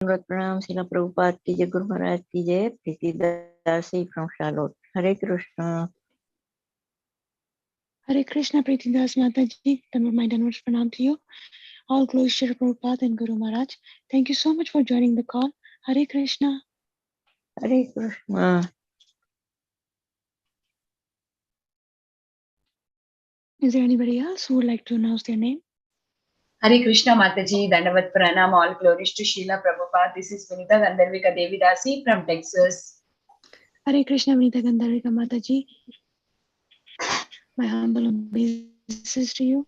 Pranam, Srila Prabhupada ki jai, Guru Maharaj ki jai, Priti Dasi from Charlotte. Hare Krishna. Hare Krishna, Priti Das Mataji. My downwards pranam to you. All glories to Prabhupada and Guru Maharaj. Thank you so much for joining the call. Hare Krishna. Hare Krishna. Is there anybody else who would like to announce their name? Hare Krishna Mataji, Dandavat Pranam, all glories to Srila Prabhupada. This is Vinita Gandharvika Devidasi from Texas. Hare Krishna, Vinita Gandharvika Mataji. My humble obeisances to you.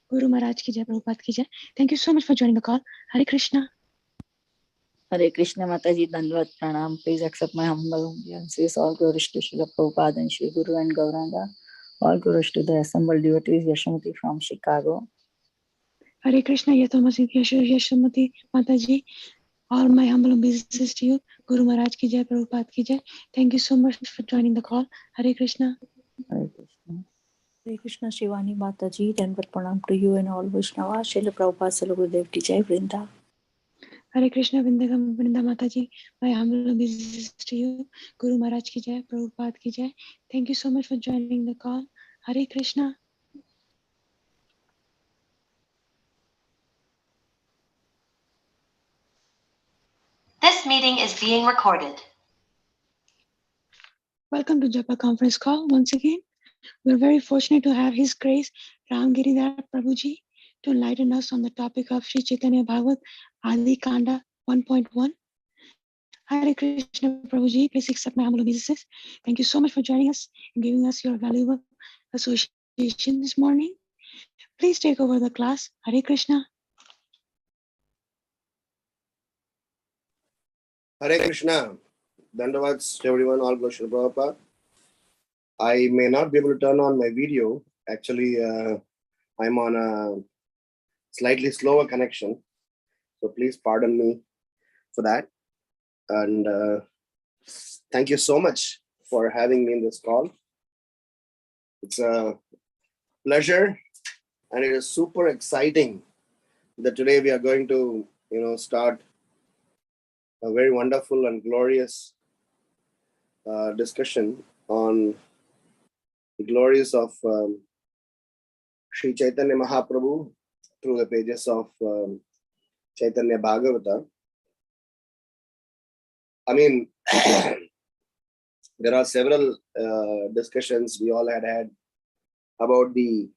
Guru Maharaj ki jai, Prabhupada ki jai. Thank you so much for joining the call. Hare Krishna. Hare Krishna Mataji, Dandvat Pranam. Please accept my humble obeisances. All glories to Srila Prabhupada and Shri Guru and Gauranga. All glories to the assembled devotees, Yashamati from Chicago. Hare Krishna, Yatomasi Yashamati Mataji. All my humble obeisances to you. Guru Maharaj ki jai, Prabhupada ki jai. Thank you so much for joining the call. Hare Krishna. Hare Krishna. Hare Krishna Shivani Mataji, Dandvat Pranam to you and all Vaishnavas. Srila Prabhupada Srila Gurudev ki jai, Vrinda. Hare Krishna, Vrinda Mataji. My humble obeisances to you. Guru Maharaj ki jai, Prabhupada ki jai. Thank you so much for joining the call. Hare Krishna. This meeting is being recorded. Welcome to Japa conference call once again. We're very fortunate to have His Grace Ramgiridhari Prabhuji to enlighten us on the topic of Sri Caitanya Bhagavat Adi Khanda 1.1. Hare Krishna Prabhuji, please accept my humble obeisances. Thank you so much for joining us and giving us your valuable association this morning. Please take over the class. Hare Krishna. Hare Krishna. Dandavats to everyone, all glories to Prabhupada. I may not be able to turn on my video. Actually, I'm on a slightly slower connection. So please pardon me for that. And thank you so much for having me in this call. It's a pleasure and it is super exciting that today we are going to, start a very wonderful and glorious discussion on the glories of Sri Chaitanya Mahaprabhu through the pages of Chaitanya Bhagavata. I mean, there are several discussions we all had about the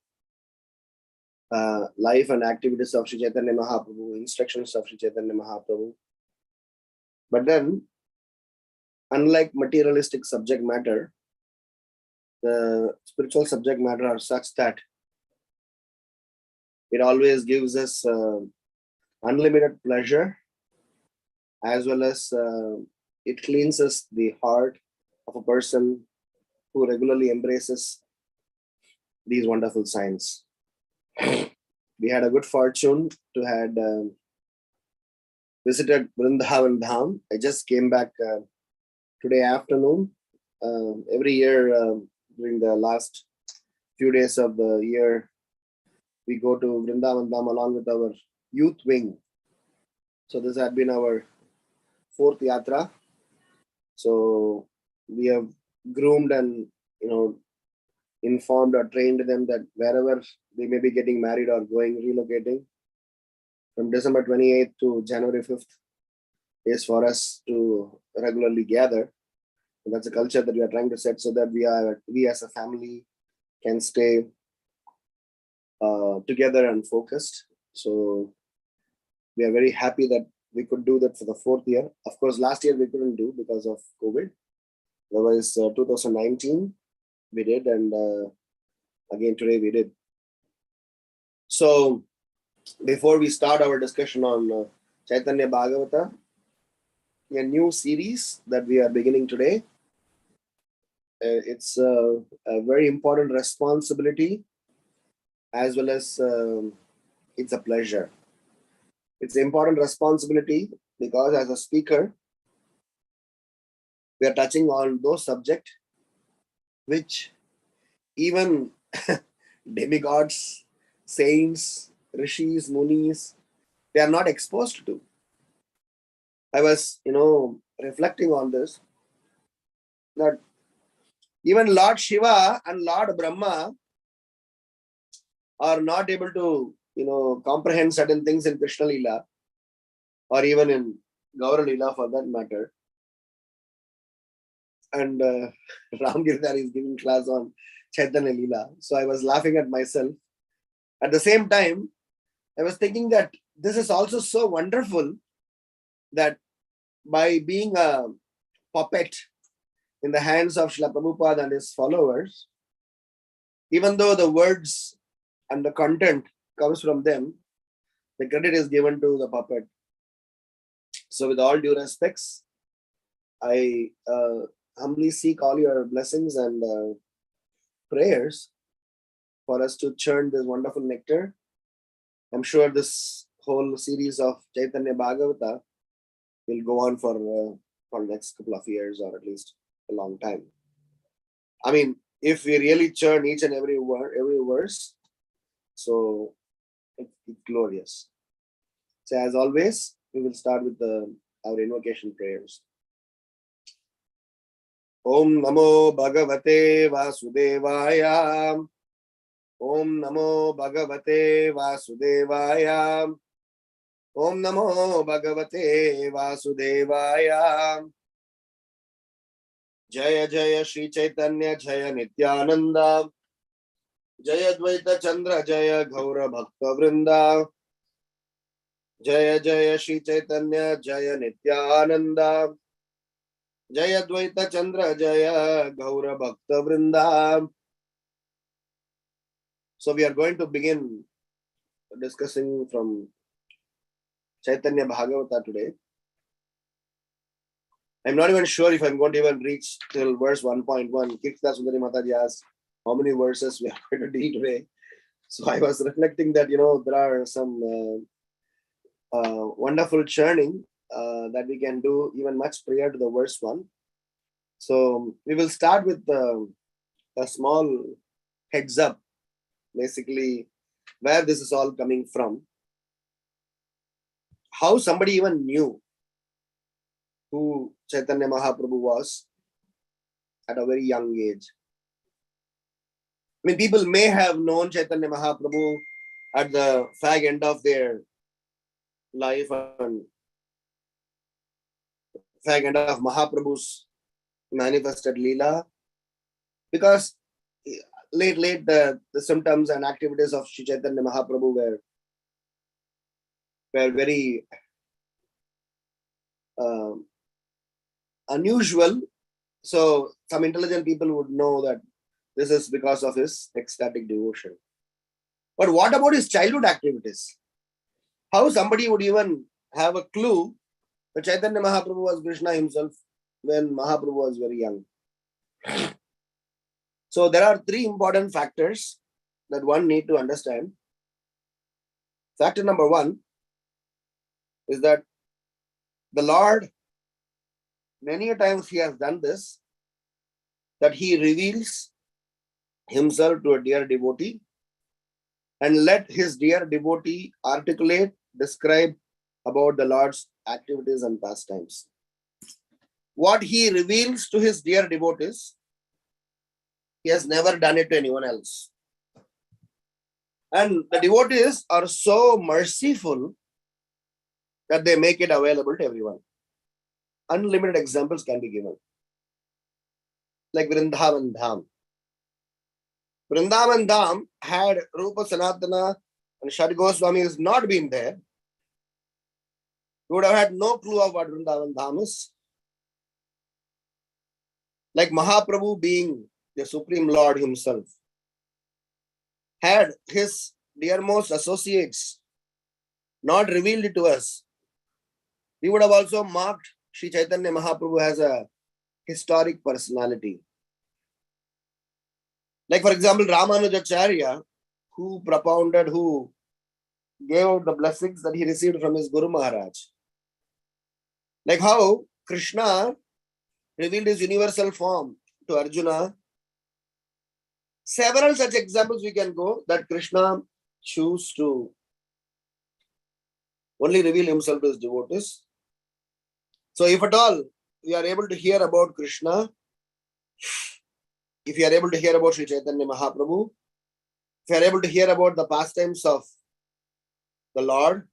life and activities of Sri Chaitanya Mahaprabhu, instructions of Sri Chaitanya Mahaprabhu. But then, unlike materialistic subject matter, the spiritual subject matter are such that it always gives us unlimited pleasure, as well as it cleanses the heart of a person who regularly embraces these wonderful signs. We had a good fortune to had visited Vrindavan Dham. I just came back today afternoon. Every year during the last few days of the year, we go to Vrindavan Dham along with our youth wing. So this had been our 4th yatra. So we have groomed and informed or trained them that wherever they may be getting married or relocating, from December 28th to January 5th is for us to regularly gather. And that's a culture that we are trying to set so that we as a family can stay together and focused. So we are very happy that we could do that for the 4th year. Of course, last year we couldn't do because of COVID. Otherwise, 2019 we did, and again today we did. So before we start our discussion on Chaitanya Bhagavata, a new series that we are beginning today. It's a very important responsibility, as well as it's a pleasure. It's an important responsibility because as a speaker, we are touching on those subjects which even demigods, saints, rishis, munis, they are not exposed to. I was, reflecting on this, that even Lord Shiva and Lord Brahma are not able to, comprehend certain things in Krishna Leela, or even in Gaura Leela for that matter. And Ramgiridhari is giving class on Chaitanya Leela. So I was laughing at myself. At the same time, I was thinking that this is also so wonderful that by being a puppet in the hands of Srila Prabhupada and his followers, even though the words and the content comes from them, the credit is given to the puppet. So with all due respects, I humbly seek all your blessings and prayers for us to churn this wonderful nectar. I'm sure this whole series of Chaitanya Bhagavata will go on for the next couple of years, or at least a long time. I mean, if we really churn each and every word, every verse, so it's glorious. So as always, we will start with our invocation prayers. Om Namo Bhagavate Vasudevaya. Om Namo Bhagavate Vasudevaya. Om Namo Bhagavate Vasudevaya. Jaya Jaya Shri Chaitanya Jaya Nityananda. Jaya Dvaita Chandra Jaya Gaura Bhakta Vrinda. Jaya Jaya Shri Chaitanya Jaya Nityananda. Jaya Dvaita Chandra Jaya Gaura Bhakta Vrinda. So we are going to begin discussing from Chaitanya Bhagavata today. I'm not even sure if I'm going to even reach till verse 1.1. Kirtita Sundari Mataji asked how many verses we are going to deal today. So I was reflecting that, there are some wonderful churning that we can do even much prior to the verse 1. So we will start with a small heads up, basically where this is all coming from. How somebody even knew who Chaitanya Mahaprabhu was at a very young age. I mean, people may have known Chaitanya Mahaprabhu at the fag end of their life and fag end of Mahaprabhu's manifested Leela, because late the symptoms and activities of Sri Chaitanya Mahaprabhu were very unusual. So some intelligent people would know that this is because of his ecstatic devotion. But what about his childhood activities? How somebody would even have a clue that Chaitanya Mahaprabhu was Krishna himself when Mahaprabhu was very young? So there are three important factors that one need to understand. Factor number one is that the Lord, many a times he has done this, that he reveals himself to a dear devotee and let his dear devotee articulate, describe about the Lord's activities and pastimes. What he reveals to his dear devotees, he has never done it to anyone else. And the devotees are so merciful that they make it available to everyone. Unlimited examples can be given. Like Vrindavan Dham. Vrindavan Dham had Rupa Sanatana and Shad Goswami has not been there, we would have had no clue of what Vrindavan Dham is. Like Mahaprabhu being the Supreme Lord himself, had his dearmost associates not revealed it to us, we would have also marked Sri Chaitanya Mahaprabhu as a historic personality. Like, for example, Ramanujacharya, who propounded, who gave out the blessings that he received from his Guru Maharaj. Like how Krishna revealed his universal form to Arjuna. Several such examples we can go that Krishna chose to only reveal himself to his devotees. So if at all we are able to hear about Krishna, if you are able to hear about Sri Chaitanya Mahaprabhu, if you are able to hear about the pastimes of the Lord,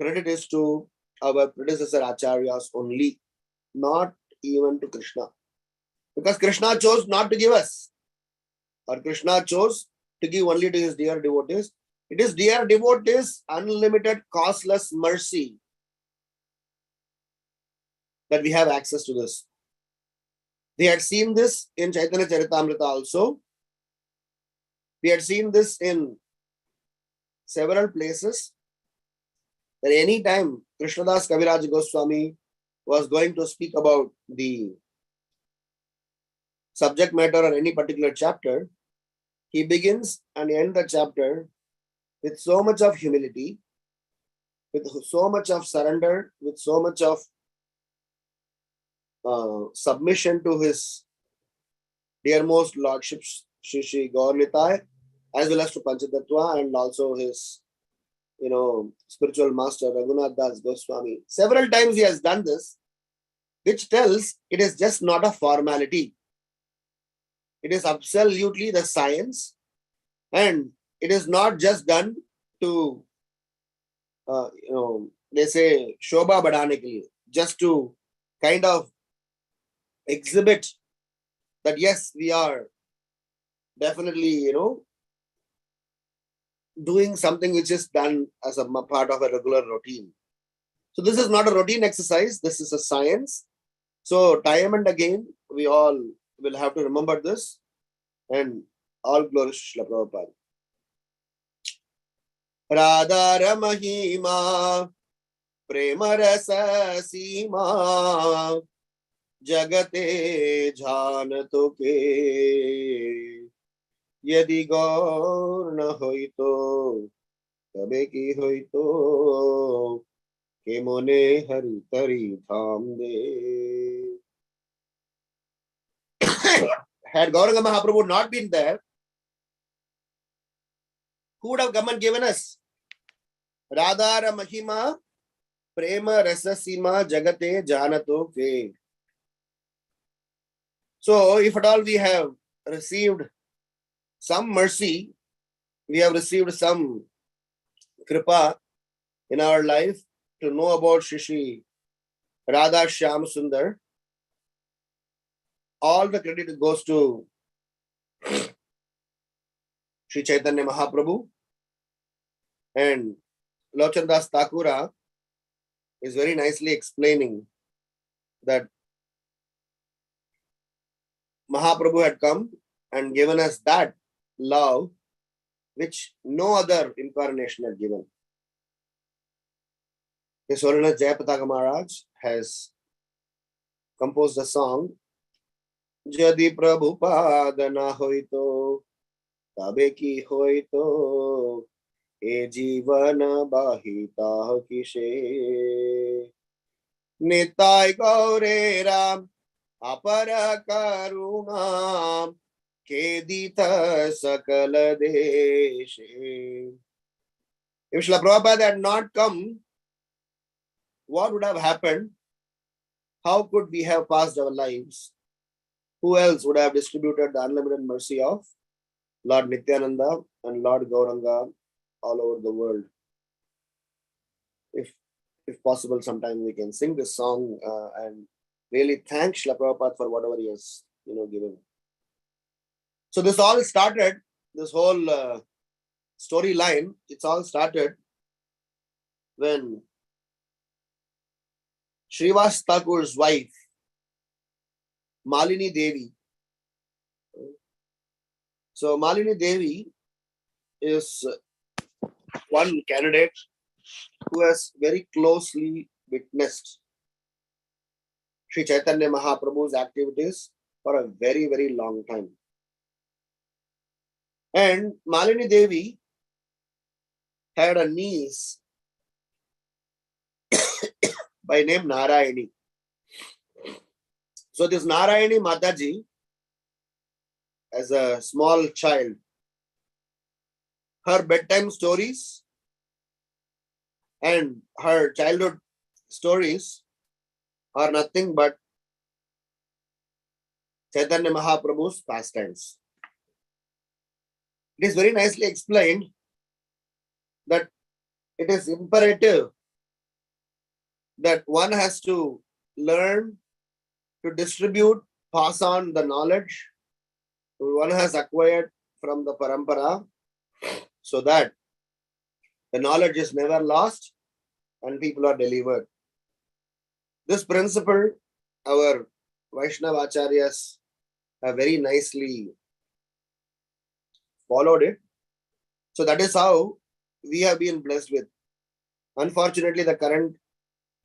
credit is to our predecessor Acharyas only, not even to Krishna. Because Krishna chose not to give us, or Krishna chose to give only to his dear devotees. It is dear devotees' unlimited, costless mercy that we have access to this. We had seen this in Chaitanya Charitamrita also. We had seen this in several places. That any time Krishnadas Kaviraj Goswami was going to speak about the subject matter or any particular chapter, he begins and ends the chapter with so much of humility, with so much of surrender, with so much of submission to his dearmost Lordship Shri Gaur Nitai, as well as to Panchatattva, and also his spiritual master Raghunath Das Goswami. Several times he has done this, which tells it is just not a formality. It is absolutely the science, and it is not just done to, they say, Shobha Badhane ke liye, just to kind of exhibit that yes, we are definitely, doing something which is done as a part of a regular routine. So this is not a routine exercise. This is a science. So time and again, we all will have to remember this, and all glory to Srila Prabhupada. Radha Ramahima Prema Rasa Sima Jagate Jhanato Ke Yadi Gaur na hoito Tabe ki hoito Ke mone hari tari dham de. Had Gauranga Mahaprabhu not been there, who would have come and given us? Radhara Mahima Prema Rasa Sima Jagate Janato Ke. So, if at all we have received some mercy, we have received some kripa in our life to know about Shri Radha Shyam Sundar, all the credit goes to Sri Chaitanya Mahaprabhu. And Lochandas Thakura is very nicely explaining that Mahaprabhu had come and given us that love which no other incarnation had given. His Holiness Jayapataka Maharaj has composed a song, Jadi Prabhupada na hoito, tabe ki hoito, e jivana bahita kishe. Nitai gaure ram, apara karuna, kedita sakala deshe. If Srila Prabhupada had not come, what would have happened? How could we have passed our lives? Who else would have distributed the unlimited mercy of Lord Nityananda and Lord Gauranga all over the world? If possible, sometime we can sing this song and really thank Srila Prabhupada for whatever he has given. So this all started, this whole storyline, it's all started when Srivas Thakur's wife, Malini Devi. So Malini Devi is one candidate who has very closely witnessed Sri Chaitanya Mahaprabhu's activities for a very, very long time. And Malini Devi had a niece by name Narayani. So this Narayani Mataji, as a small child, her bedtime stories and her childhood stories are nothing but Chaitanya Mahaprabhu's pastimes. It is very nicely explained that it is imperative that one has to learn to distribute, pass on the knowledge one has acquired from the parampara, so that the knowledge is never lost and people are delivered. This principle, our Vaishnava Acharyas have very nicely followed it. So that is how we have been blessed with. Unfortunately, the current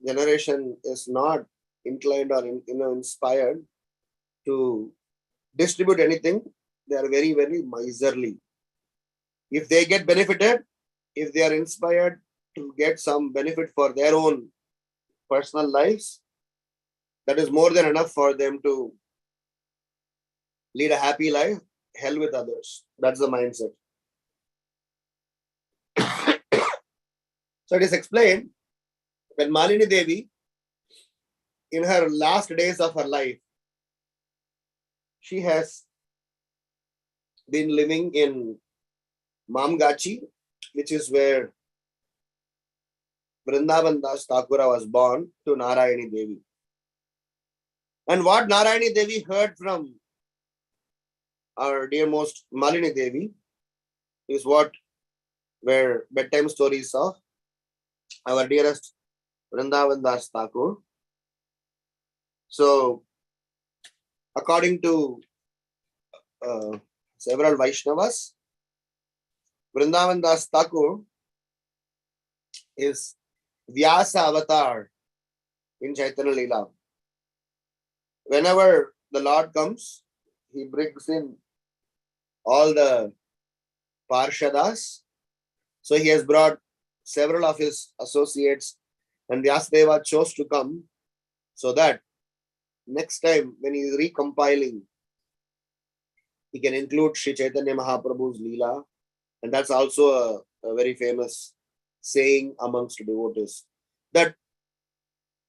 generation is not inclined or inspired to distribute anything. They are very, very miserly. If they get benefited, if they are inspired to get some benefit for their own personal lives, that is more than enough for them to lead a happy life, hell with others. That's the mindset. So it is explained when Malini Devi, in her last days of her life, she has been living in Mamgachi, which is where Vrindavan Das Thakura was born to Narayani Devi. And what Narayani Devi heard from our dearmost Malini Devi is what were bedtime stories of our dearest Vrindavan Das Thakur. So, according to several Vaishnavas, Vrindavan Das Thakur is Vyasa avatar in Chaitanya Leela. Whenever the Lord comes, he brings in all the Parshadas. So he has brought several of his associates, and Vyasadeva chose to come so that next time when he is recompiling, he can include Sri Chaitanya Mahaprabhu's Leela. And that's also a very famous saying amongst devotees, that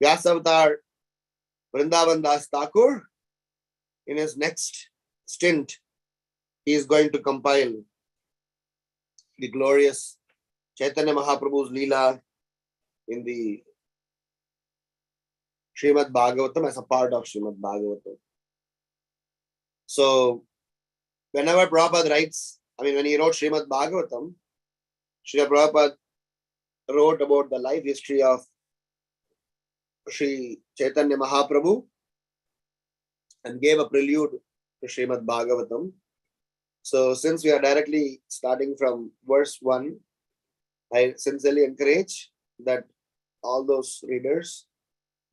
Vyasavatar Vrindavan Das Thakur, in his next stint, he is going to compile the glorious Chaitanya Mahaprabhu's Leela in the Srimad Bhagavatam as a part of Srimad Bhagavatam. So, whenever Prabhupada writes, when he wrote Srimad Bhagavatam, Srila Prabhupada wrote about the life history of Sri Chaitanya Mahaprabhu and gave a prelude to Srimad Bhagavatam. So, since we are directly starting from verse 1, I sincerely encourage that all those readers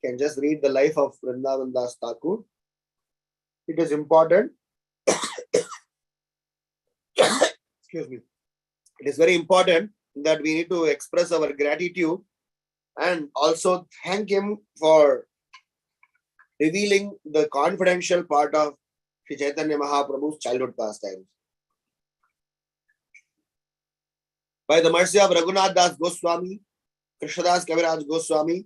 can just read the life of Vrindavan Das Thakur. It is important. Excuse me. It is very important that we need to express our gratitude and also thank him for revealing the confidential part of Sri Chaitanya Mahaprabhu's childhood pastimes. By the mercy of Raghunath Das Goswami, Krishnadas Kaviraj Goswami,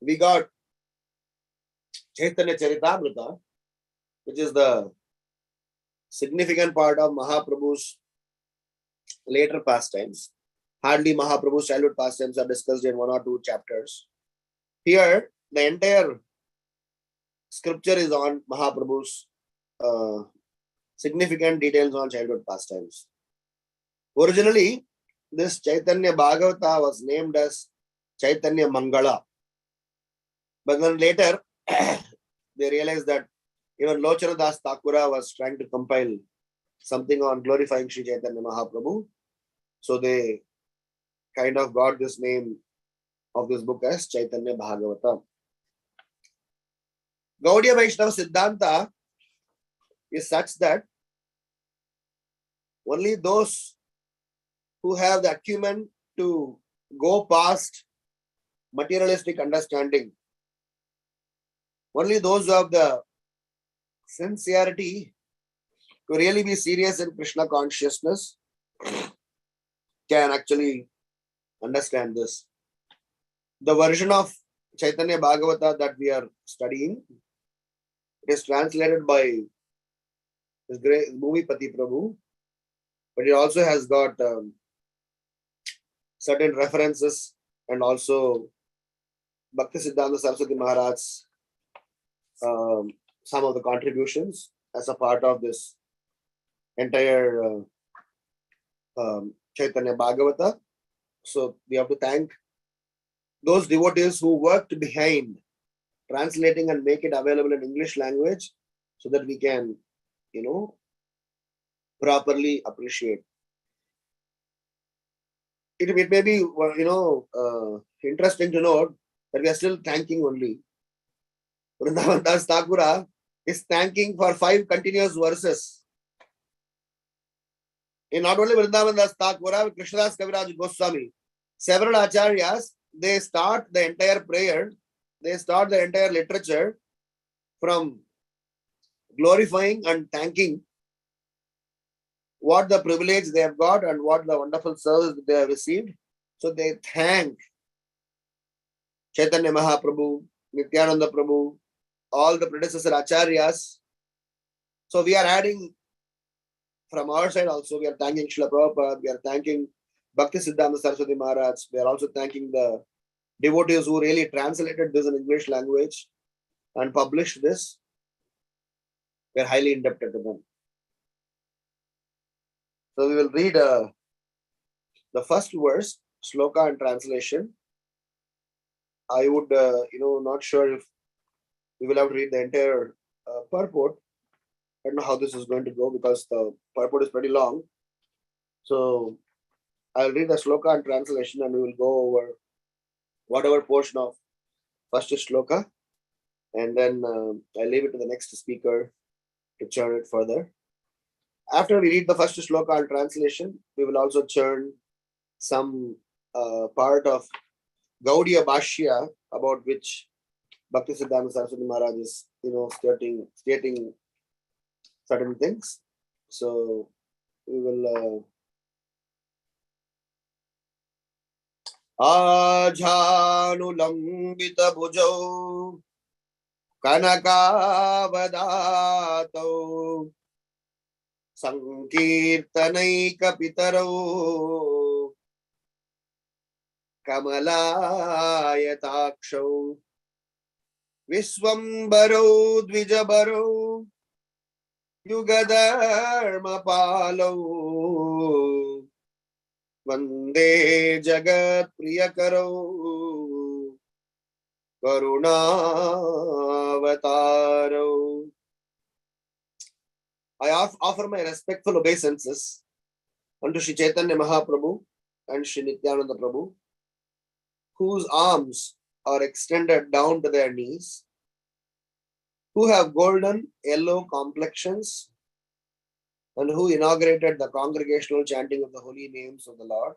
we got Chaitanya Charitamrita, which is the significant part of Mahaprabhu's later pastimes. Hardly Mahaprabhu's childhood pastimes are discussed in 1 or 2 chapters. Here, the entire scripture is on Mahaprabhu's significant details on childhood pastimes. Originally, this Chaitanya Bhagavata was named as Chaitanya Mangala. But then later, they realized that even Lochana Das Thakura was trying to compile something on glorifying Sri Chaitanya Mahaprabhu. So they kind of got this name of this book as Chaitanya Bhagavata. Gaudiya Vaishnava Siddhanta is such that only those who have the acumen to go past materialistic understanding, only those who have the sincerity to really be serious in Krishna consciousness can actually understand this. The version of Caitanya Bhagavata that we are studying. It is translated by His great Bhumipati Prabhu, but it also has got certain references and also Bhakti Siddhanta Saraswati Maharaj's some of the contributions as a part of this entire Caitanya Bhagavata. So we have to thank those devotees who worked behind translating and make it available in English language so that we can, properly appreciate. It may be, interesting to note that we are still thanking only. Vrindavan Das Thakura is thanking for 5 continuous verses. In not only Vrindavan Das Thakura, Krishnadas Kaviraj Goswami, several acharyas, they start the entire prayer, they start the entire literature from glorifying and thanking what the privilege they have got and what the wonderful service they have received. So they thank Chaitanya Mahaprabhu, Nityananda Prabhu, all the predecessor acharyas. So we are adding from our side also, we are thanking Srila Prabhupada, we are thanking Bhakti Siddhanta Saraswati Maharaj, we are also thanking the devotees who really translated this in English language and published this. We are highly indebted to them. So we will read the first verse, sloka and translation. I would, not sure if we will have to read the entire purport. I don't know how this is going to go because the purport is pretty long. So I'll read the sloka and translation and we will go over whatever portion of first shloka and then I'll leave it to the next speaker to churn it further. After we read the first shloka and translation, we will also churn some part of Gaudiya Bhashya about which Bhakti Siddhanta Saraswati Maharaj is, stating certain things. So we will Ajhanulambita bhujau Kanakavadato Sankirtanaika Pitarau Kamalayatakshav Viswambarau Dvijabarau Yugadharma Palau Vande Jagat Priyakarau Karunavataro. I offer my respectful obeisances unto Sri Chaitanya Mahaprabhu and Sri Nityananda Prabhu, whose arms are extended down to their knees, who have golden yellow complexions, and who inaugurated the congregational chanting of the holy names of the Lord.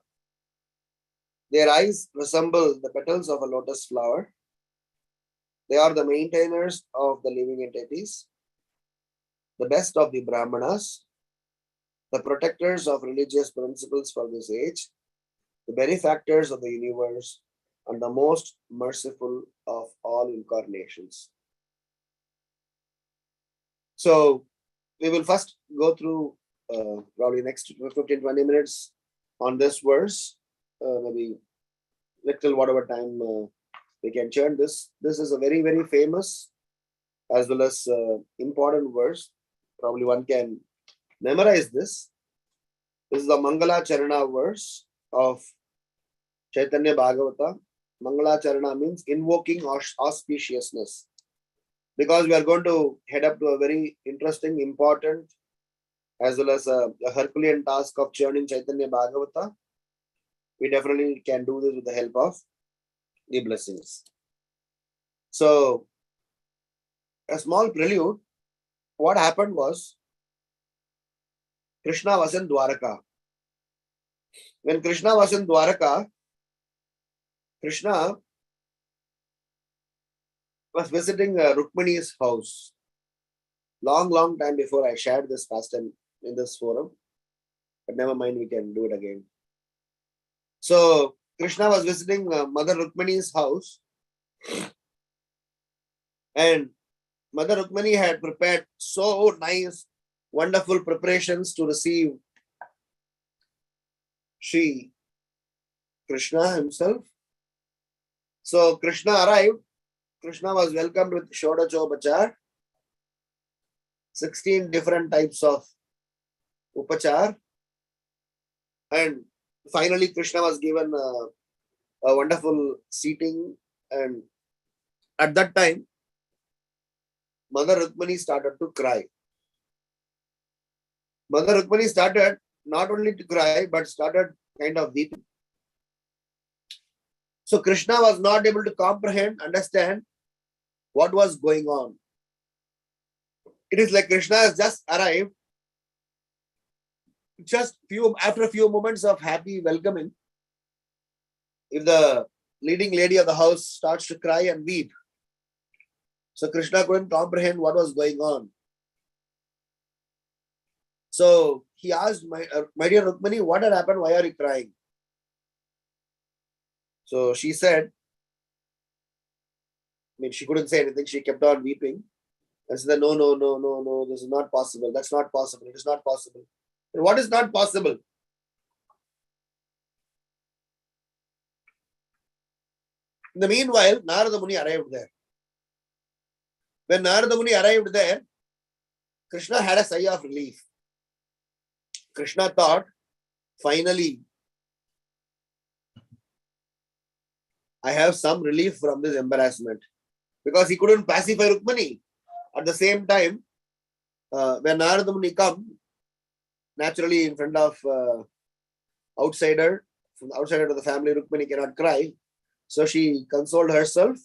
Their eyes resemble the petals of a lotus flower. They are the maintainers of the living entities, the best of the Brahmanas, the protectors of religious principles for this age, the benefactors of the universe, and the most merciful of all incarnations. So, we will first go through probably next 15-20 minutes on this verse, maybe little whatever time we can churn this. This is a very, very famous as well as important verse. Probably one can memorize this. This is the Mangala Charana verse of Chaitanya Bhagavata. Mangala Charana means invoking auspiciousness. Because we are going to head up to a very interesting, important, as well as a Herculean task of churning Chaitanya Bhagavata, we definitely can do this with the help of the blessings. So, a small prelude, what happened was, Krishna was in Dwaraka. When Krishna was in Dwaraka, Krishna was visiting Rukmani's house. Long time before I shared this past time in this forum. But never mind, we can do it again. So, Krishna was visiting Mother Rukmani's house And Mother Rukmani had prepared so nice, wonderful preparations to receive Sri Krishna himself. So Krishna arrived. Krishna was welcomed with Shodachopachar, 16 different types of upachar. And finally, Krishna was given a wonderful seating. And at that time, Mother Rukmani started to cry. Mother Rukmani started not only to cry, but started kind of weeping. So Krishna was not able to comprehend, understand what was going on. It is like Krishna has just arrived. Just after a few moments of happy welcoming, if the leading lady of the house starts to cry and weep, so Krishna couldn't comprehend what was going on. So he asked, my dear Rukmani, what had happened? Why are you crying? So she said, she couldn't say anything. She kept on weeping and said, no, this is not possible. That's not possible. It is not possible. And what is not possible? In the meanwhile, Narada Muni arrived there. When Narada Muni arrived there, Krishna had a sigh of relief. Krishna thought, finally, I have some relief from this embarrassment. Because he couldn't pacify Rukmani. At the same time, when Narada Muni come, naturally in front of outsider, from the outsider to the family, Rukmani cannot cry. So she consoled herself.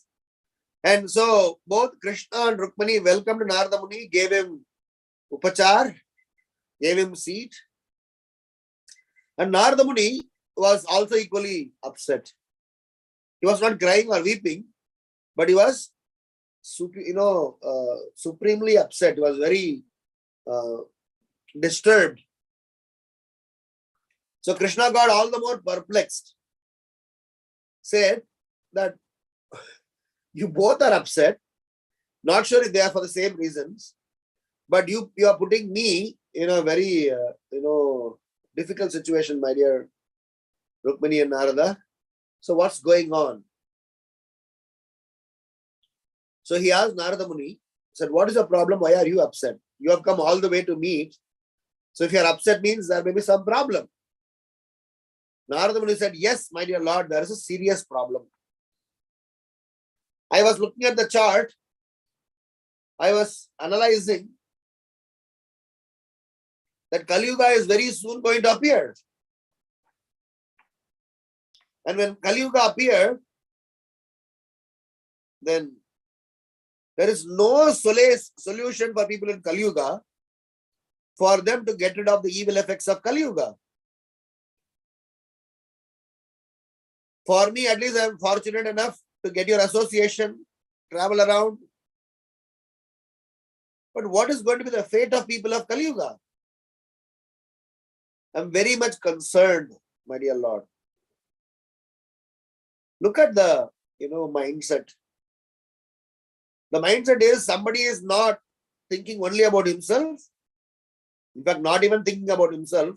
And so both Krishna and Rukmani welcomed Narada Muni, gave him upachar, gave him seat. And Narada Muni was also equally upset. He was not crying or weeping, but he was supremely upset. He was very disturbed. So Krishna got all the more perplexed. Said that you both are upset. Not sure if they are for the same reasons, but you are putting me in a very difficult situation, my dear Rukmani and Narada. So what's going on? So he asked Narada Muni, said, what is the problem? Why are you upset? You have come all the way to meet. So if you are upset means there may be some problem. Narada Muni said, yes, my dear Lord, there is a serious problem. I was looking at the chart. I was analyzing that Kali Yuga is very soon going to appear. And when Kali Yuga appeared, then there is no solution for people in Kali Yuga for them to get rid of the evil effects of Kali Yuga. For me, at least I am fortunate enough to get your association, travel around. But what is going to be the fate of people of Kali Yuga? I am very much concerned, my dear Lord. Look at the mindset. The mindset is somebody is not thinking only about himself. In fact, not even thinking about himself,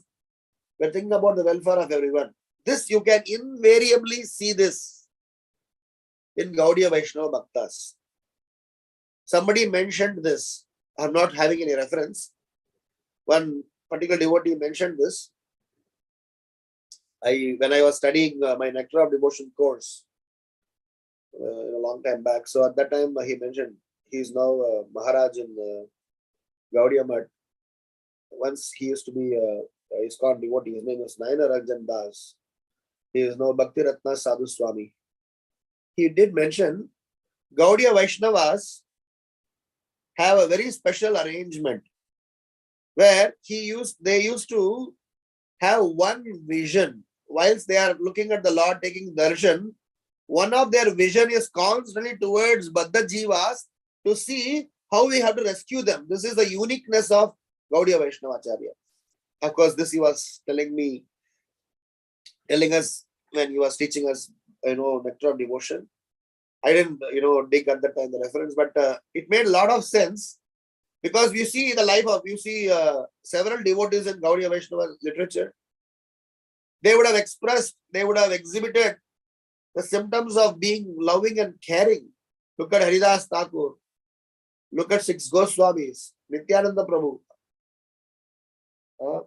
but thinking about the welfare of everyone. This you can invariably see this in Gaudiya Vaishnava Bhaktas. Somebody mentioned this. I'm not having any reference. One particular devotee mentioned this. When I was studying my Nectar of Devotion course a long time back. So at that time he mentioned he is now Maharaj in Gaudiya Math. Once he used to be ISKCON devotee. His name was Nayana Ranjan Das. He is now Bhakti Ratna Sadhu Swami. He did mention Gaudiya Vaishnavas have a very special arrangement where they used to have one vision. Whilst they are looking at the Lord taking darshan, one of their vision is constantly towards Baddha Jivas to see how we have to rescue them. This is the uniqueness of Gaudiya Vaishnava Acharya. Of course, this he was telling us when he was teaching us, Nectar of Devotion. I didn't, dig at that time the reference, but it made a lot of sense because we see the life of, several devotees in Gaudiya Vaishnava literature. They would have expressed, they would have exhibited the symptoms of being loving and caring. Look at Haridas Thakur. Look at six Goswamis, Nityananda Prabhu,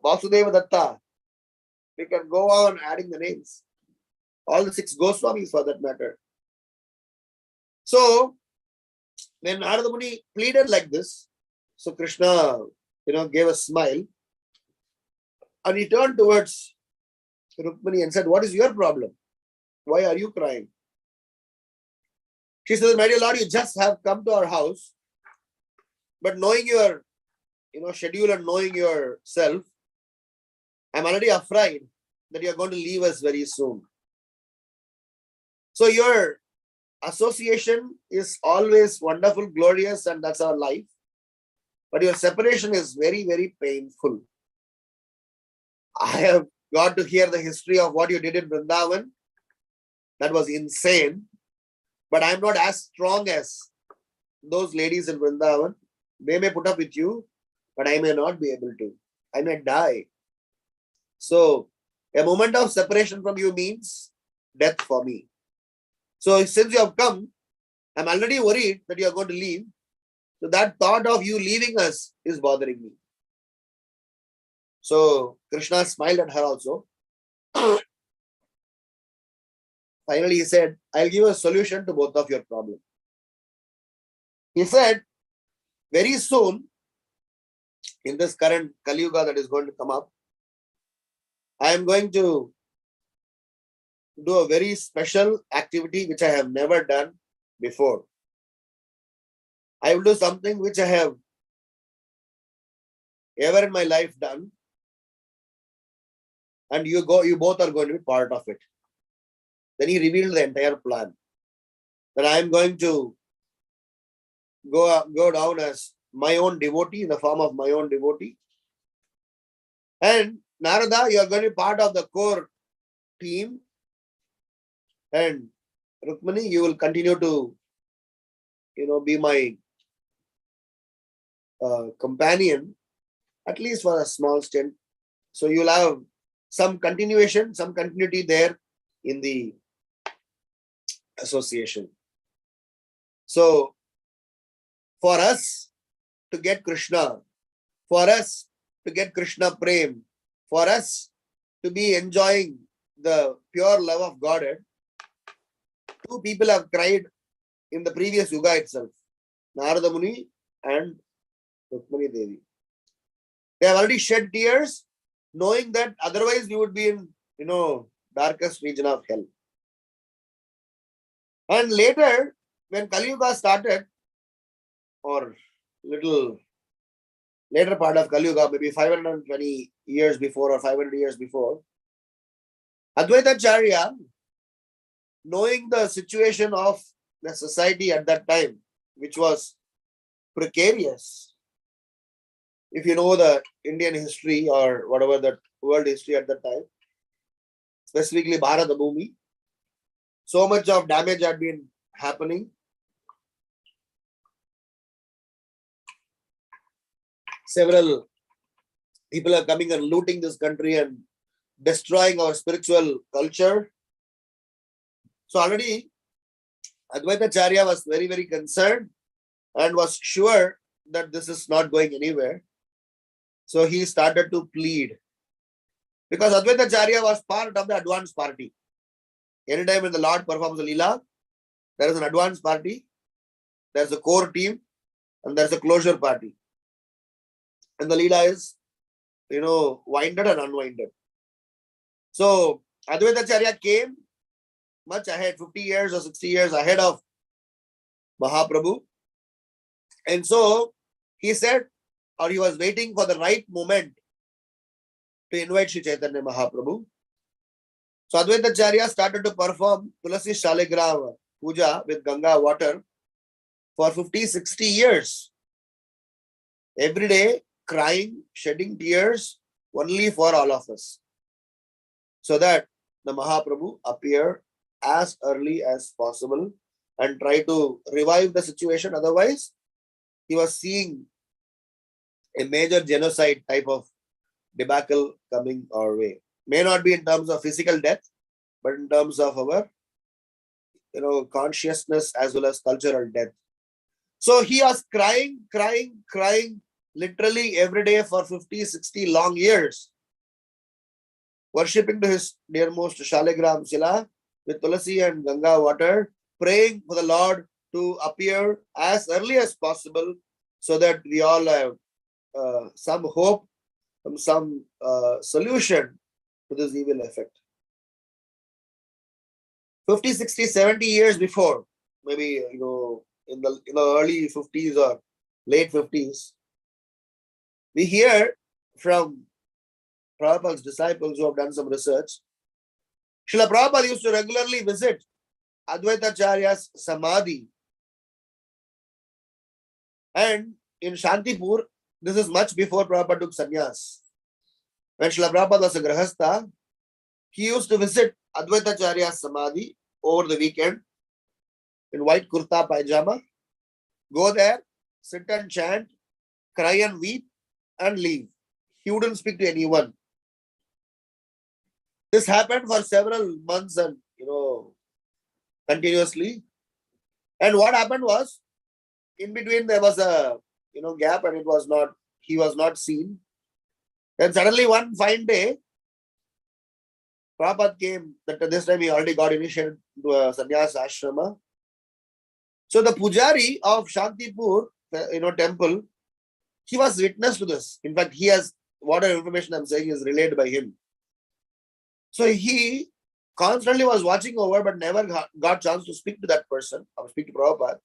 Vasudeva Datta. We can go on adding the names. All the six Goswamis for that matter. So, when Narada Muni pleaded like this, so Krishna, gave a smile and he turned towards Rukmini and said, "What is your problem? Why are you crying?" She says, "My dear Lord, you just have come to our house, but knowing your, schedule and knowing yourself, I'm already afraid that you're going to leave us very soon. So your association is always wonderful, glorious, and that's our life. But your separation is very, very painful. I have got to hear the history of what you did in Vrindavan. That was insane. But I'm not as strong as those ladies in Vrindavan. They may put up with you, but I may not be able to. I may die. So a moment of separation from you means death for me. So since you have come, I'm already worried that you are going to leave. So that thought of you leaving us is bothering me." So Krishna smiled at her also. Finally, he said, "I'll give a solution to both of your problems." He said, very soon, in this current Kali Yuga that is going to come up, I am going to do a very special activity which I have never done before. I will do something which I have ever in my life done, and you both are going to be part of it. Then he revealed the entire plan. That I am going to go down as my own devotee, in the form of my own devotee. And Narada, you are going to be part of the core team. And Rukmini, you will continue to, be my companion, at least for a small stint. So you'll have some continuity there in the association. So for us to get Krishna, for us to get Krishna Prem, for us to be enjoying the pure love of Godhead, two people have cried in the previous Yuga itself, Narada Muni and Rukmini Devi. They have already shed tears, knowing that otherwise we would be in, darkest region of hell. And later, when Kali Yuga started, or little later part of Kali Yuga, maybe 520 years before or 500 years before, Advaita Acharya, knowing the situation of the society at that time, which was precarious. If you know the Indian history or whatever the world history at that time, specifically Bharata Bhumi, so much of damage had been happening. Several people are coming and looting this country and destroying our spiritual culture. So already Advaita Acharya was very, very concerned and was sure that this is not going anywhere. So he started to plead. Because Advaita Acharya was part of the advanced party. Anytime when the Lord performs a Leela, there is an advanced party, there is a core team, and there is a closure party. And the Leela is, winded and unwinded. So Advaita Acharya came much ahead, 50 years or 60 years ahead of Mahaprabhu. And so he said, or he was waiting for the right moment to invite Sri Chaitanya Mahaprabhu. So Advaita Acharya started to perform Tulasi Shaligraha Puja with Ganga water for 50-60 years. Every day, crying, shedding tears, only for all of us. So that the Mahaprabhu appear as early as possible and try to revive the situation. Otherwise, he was seeing a major genocide type of debacle coming our way. May not be in terms of physical death, but in terms of our consciousness as well as cultural death. So he was crying literally every day for 50, 60 long years, worshipping to his dearmost Shaligram Sila with Tulasi and Ganga water, praying for the Lord to appear as early as possible so that we all have some hope, some solution to this evil effect. 50, 60, 70 years before, maybe in the early 50s or late 50s, we hear from Prabhupada's disciples who have done some research. Srila Prabhupada used to regularly visit Advaitacharya's Samadhi. And in Shantipur, this is much before Prabhupada took sannyas. When Srila Prabhupada was a Grahastha, he used to visit Advaitacharya's Samadhi over the weekend in white kurta pajama, go there, sit and chant, cry and weep, and leave. He wouldn't speak to anyone. This happened for several months and continuously. And what happened was, in between there was a gap, and he was not seen. Then suddenly one fine day, Prabhupada came. This time he already got initiated to a sannyas ashrama. So the pujari of Shantipur, temple, he was witness to this. In fact, he has, whatever information I'm saying is relayed by him. So he constantly was watching over, but never got chance to speak to that person or speak to Prabhupada.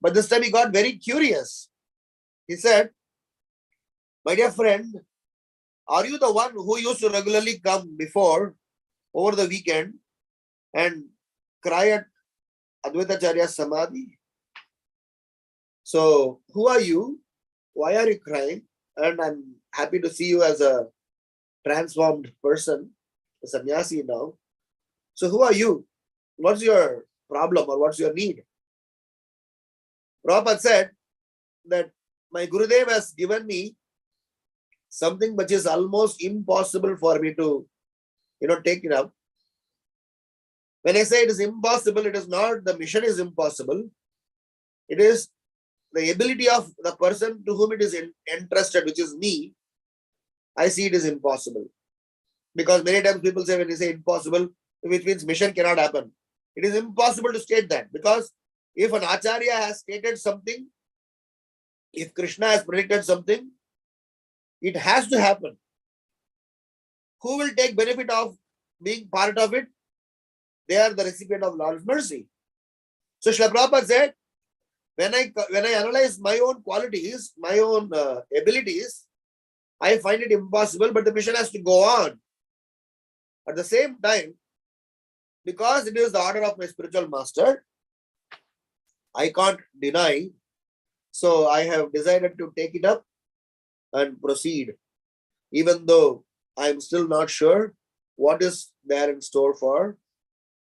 But this time he got very curious. He said, "My dear friend, are you the one who used to regularly come before over the weekend and cry at Advaitacharya's Samadhi? So, who are you? Why are you crying? And I'm happy to see you as a transformed person, a sannyasi now. So, who are you? What's your problem or what's your need?" Prabhupada said that my Gurudev has given me something which is almost impossible for me to, take it up. When I say it is impossible, it is not the mission is impossible. It is the ability of the person to whom it is entrusted, which is me. I see it is impossible. Because many times people say, when you say impossible, which means mission cannot happen. It is impossible to state that, because if an Acharya has stated something, if Krishna has predicted something, it has to happen. Who will take benefit of being part of it? They are the recipient of Lord's mercy. So Srila Prabhupada said, when I analyze my own qualities, my own abilities, I find it impossible, but the mission has to go on. At the same time, because it is the order of my spiritual master, I can't deny. So I have decided to take it up and proceed, even though I'm still not sure what is there in store for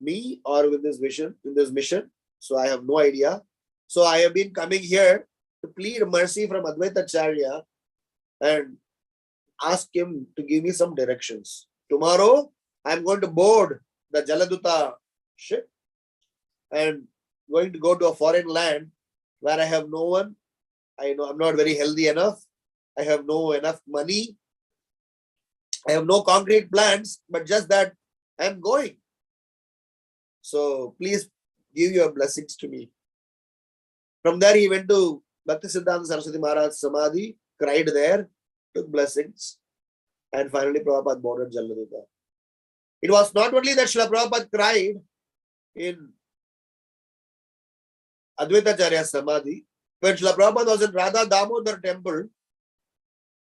me or with this vision, in this mission. So I have no idea. So I have been coming here to plead mercy from Advaitacharya and ask him to give me some directions. Tomorrow, I'm going to board the Jaladuta ship and going to go to a foreign land where I have no one. I know I'm not very healthy enough. I have no enough money. I have no concrete plans, but just that I'm going. So please give your blessings to me. From there, he went to Bhaktisiddhanta Saraswati Maharaj Samadhi, cried there, took blessings, and finally Prabhupada boarded Jaladuta. It was not only that Srila Prabhupada cried in Advaitacharya Samadhi. When Srila Prabhupada was in Radha Damodar temple,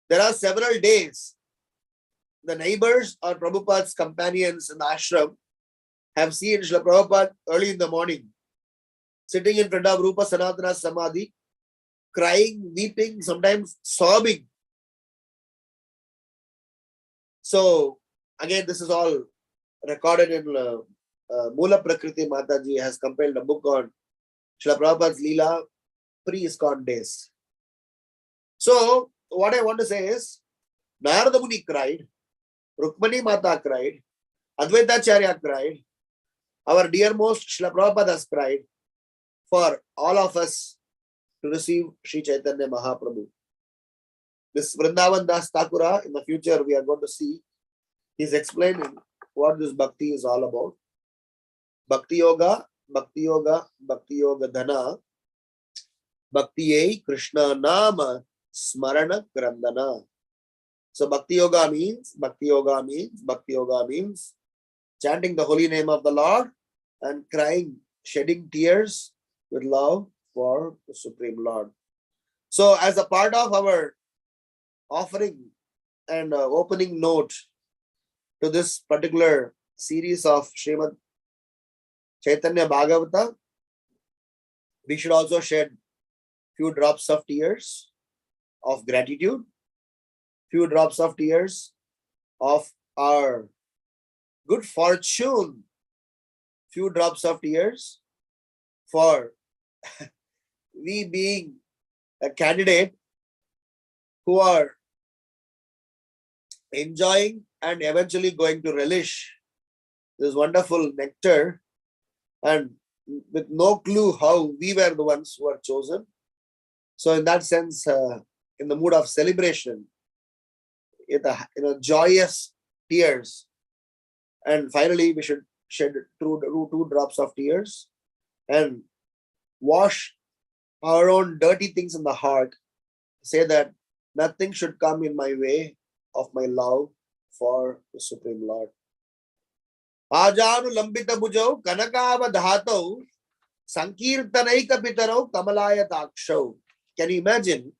there are several days. The neighbors or Prabhupada's companions in the ashram have seen Srila Prabhupada early in the morning, sitting in front of Rupa Sanatana Samadhi, crying, weeping, sometimes sobbing. So, again, this is all recorded in Mula Prakriti. Mataji has compiled a book on Srila Prabhupada's Leela pre-ISKCON days. So, what I want to say is, Narada Muni cried, Rukmani Mata cried, Advaitacharya cried, our dearmost Srila Prabhupada has cried for all of us to receive Sri Chaitanya Mahaprabhu. This Vrindavan Das Thakura, in the future we are going to see, he is explaining what this bhakti is all about. Bhakti Yoga, Bhakti Yoga, Bhakti Yoga Dhana, Bhakti Krishna Nama Smarana Grandana. So Bhakti Yoga means chanting the holy name of the Lord and crying, shedding tears with love for the Supreme Lord. So as a part of our offering and opening note to this particular series of Srimad Chaitanya Bhagavata, we should also shed few drops of tears of gratitude, few drops of tears of our good fortune, few drops of tears for we being a candidate who are enjoying and eventually going to relish this wonderful nectar, and with no clue how we were the ones who are chosen. So in that sense, in the mood of celebration, in a joyous tears, and finally we should shed two drops of tears and wash our own dirty things in the heart. Say that nothing should come in my way of my love for the Supreme Lord. Ajanu lambita bujau kanakava dhato sankirtanaika pitarau kamalaya takshau. Can you imagine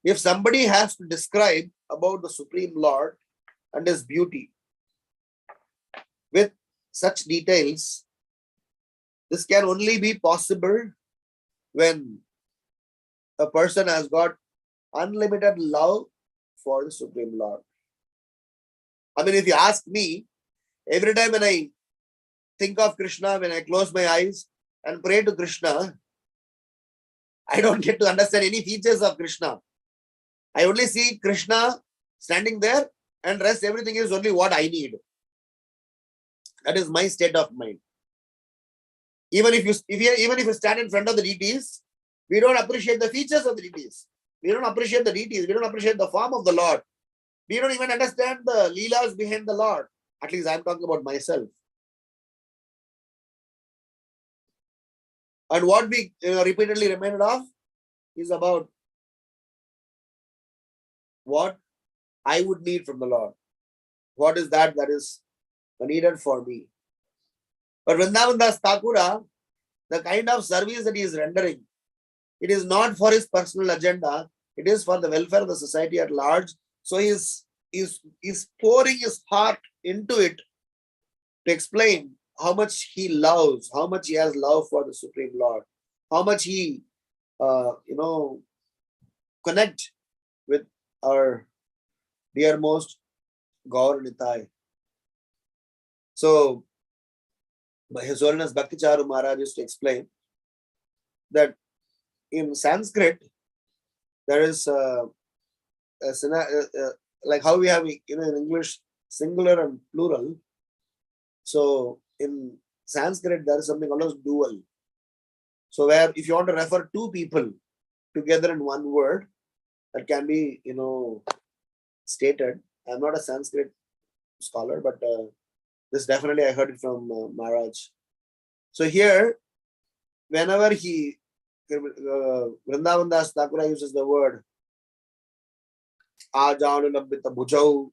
if somebody has to describe about the Supreme Lord and his beauty with such details? This can only be possible when a person has got unlimited love for the Supreme Lord. I mean, if you ask me, every time when I think of Krishna, when I close my eyes and pray to Krishna, I don't get to understand any features of Krishna. I only see Krishna standing there, and rest everything is only what I need. That is my state of mind. Even if you stand in front of the deities, we don't appreciate the features of the deities. We don't appreciate the deities. We don't appreciate the form of the Lord. We don't even understand the leelas behind the Lord. At least I'm talking about myself. And what we repeatedly reminded of is about what I would need from the Lord. What is that is needed for me? But Vrindavan Das Thakura, the kind of service that he is rendering, it is not for his personal agenda. It is for the welfare of the society at large. So he is pouring his heart into it to explain how much he loves, how much he has love for the Supreme Lord, how much he, connect with our dearmost Gaur Nitai. So, His Holiness Bhakti Charu Maharaj used to explain that in Sanskrit, there is like how we have in English singular and plural. So in Sanskrit, there is something called as dual. So where if you want to refer two people together in one word, that can be stated. I'm not a Sanskrit scholar, but this definitely I heard it from Maharaj. So here, whenever Vrindavan Das Thakura uses the word Ajanu lambita bhujau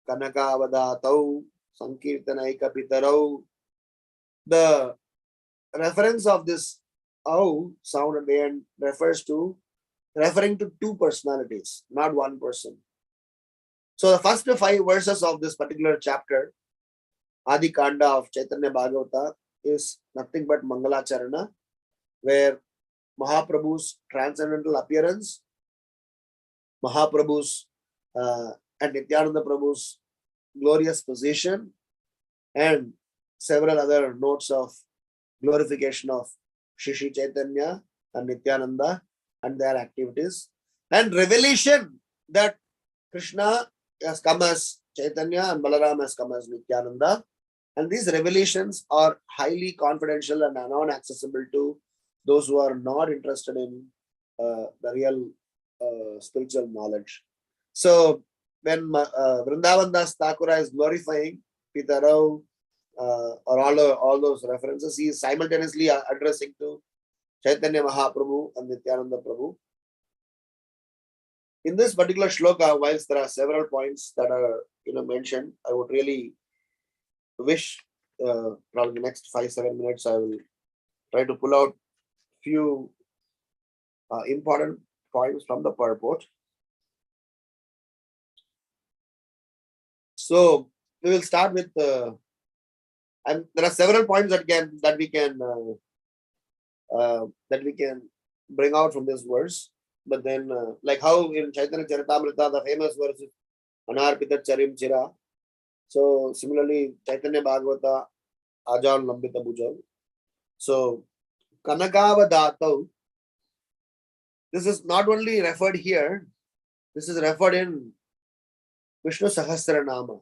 kanakavadatou sankirtanaika pitarau, the reference of this au sound at the end referring to two personalities, not one person. So the first 5 verses of this particular chapter, Adi Khanda of Chaitanya Bhagavata, is nothing but Mangalacharana, where Mahaprabhu's transcendental appearance, Mahaprabhu's and Nityananda Prabhu's glorious position, and several other notes of glorification of Shri Chaitanya and Nityananda and their activities, and revelation that Krishna has come as Chaitanya and Balaram has come as Nityananda. And these revelations are highly confidential and are not accessible to those who are not interested in the real spiritual knowledge. So when Vrindavan Das Thakura is glorifying Pitarao or all those references, he is simultaneously addressing to Chaitanya Mahaprabhu and Nityananda Prabhu. In this particular shloka, whilst there are several points that are mentioned, I would really wish probably the next 5-7 minutes I will try to pull out few important points from the purport. So we will start with and there are several points that we can bring out from this verse. But then, like how in Chaitanya Charitamrita, the famous verse is Anarpita Charim Chira. So similarly, Chaitanya Bhagavata, Ajal Lambita Bhujal. So Kanakava Datau, this is not only referred here, this is referred in Vishnu Sahasranama.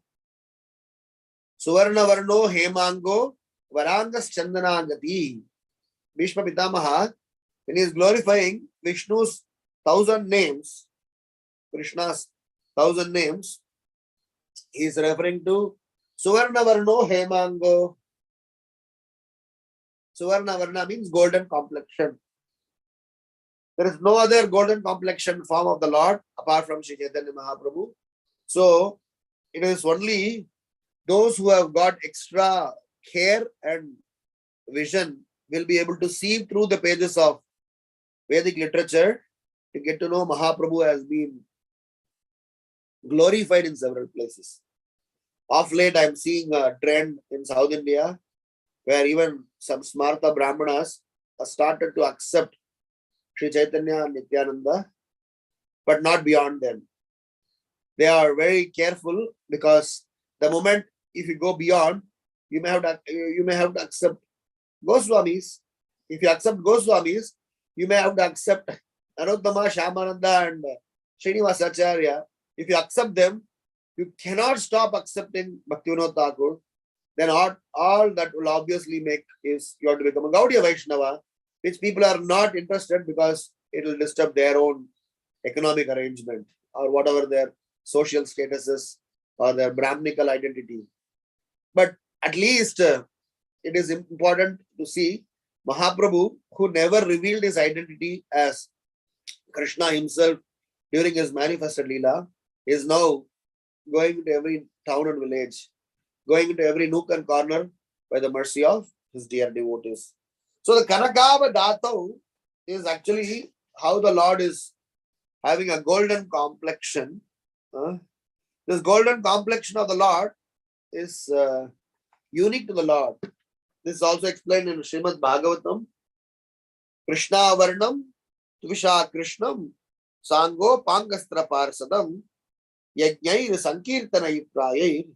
Suvarna Varno Hemango Varangas Chandanangati. Bhishma Pitamaha, when he is glorifying Vishnu's 1,000 names, Krishna's 1,000 names, he is referring to Suvarna Varno Hemango. Suvarna Varna means golden complexion. There is no other golden complexion form of the Lord apart from Sri Chaitanya Mahaprabhu. So it is only those who have got extra care and vision will be able to see through the pages of Vedic literature to get to know Mahaprabhu has been glorified in several places. Of late, I am seeing a trend in South India where even some Smarta Brahmanas have started to accept Sri Chaitanya and Nityananda, but not beyond them. They are very careful because the moment if you go beyond, you may have to accept Goswamis. If you accept Goswamis, you may have to accept Anuttama, Shyamananda and Srinivasacharya. If you accept them, you cannot stop accepting Bhaktivinoda Thakur. Then all that will obviously make is you have to become a Gaudiya Vaishnava, which people are not interested because it will disturb their own economic arrangement or whatever their social status is or their Brahminical identity. But at least it is important to see Mahaprabhu, who never revealed his identity as Krishna himself during his manifested Leela, is now going into every town and village, going into every nook and corner by the mercy of his dear devotees. So the Kanakava Datau is actually how the Lord is having a golden complexion. This golden complexion of the Lord is unique to the Lord. This is also explained in Srimad Bhagavatam. Krishna Varnam Tvisha Krishnam Sango Pangastra Parsadam Yajnair Sankirtana Prayir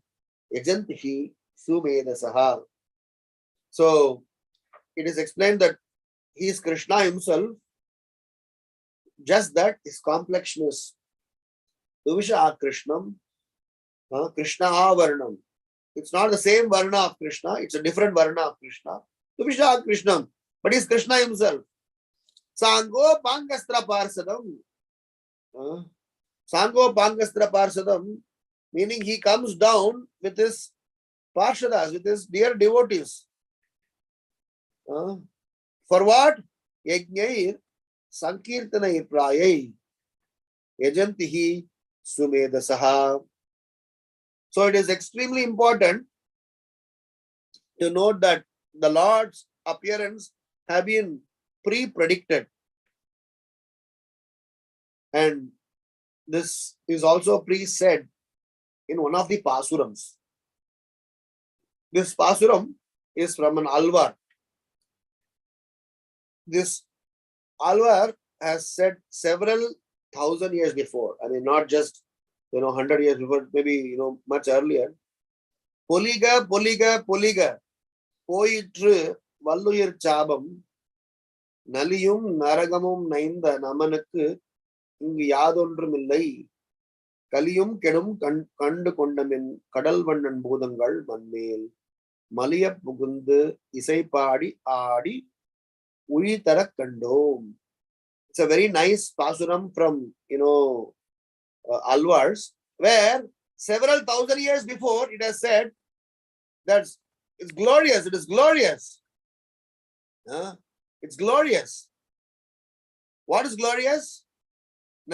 Yajantihi Sumedasaha. So it is explained that he is Krishna himself, just that his complexion is Tvisha Krishnam, Krishna Varnam. It's not the same Varna of Krishna, it's a different Varna of Krishna. Tvisha Krishnam, but he is Krishna himself. Sango Pangastra Parsadam. Sango Pangastra Parsadam, meaning he comes down with his Parshadas, with his dear devotees. For what? Yajnair Sankirtana Prayai Yajantihi Sumedasaha. So it is extremely important to note that the Lord's appearance have been pre-predicted. And this is also pre-said in one of the Pasurams. This Pasuram is from an Alvar. This Alvar has said several thousand years before. I mean, not just 100 years before, maybe much earlier. Poliga, poliga, poliga. Poitru Valluyir Chabam நலியும் நரகமும் நைந்த நமனுக்கு இங்கு யாதொன்றும் இல்லை. கலியும் கெடும் கண்டு கொண்டமின் கடல் வண்ணன் பூதங்கள் மண்மேல் மலிய புகுந்து இசை பாடி ஆடி உழி தர கண்டோம். It's a very nice pasuram from, Alvars, where several thousand years before it has said that it's glorious, it is glorious. It's glorious. What is glorious?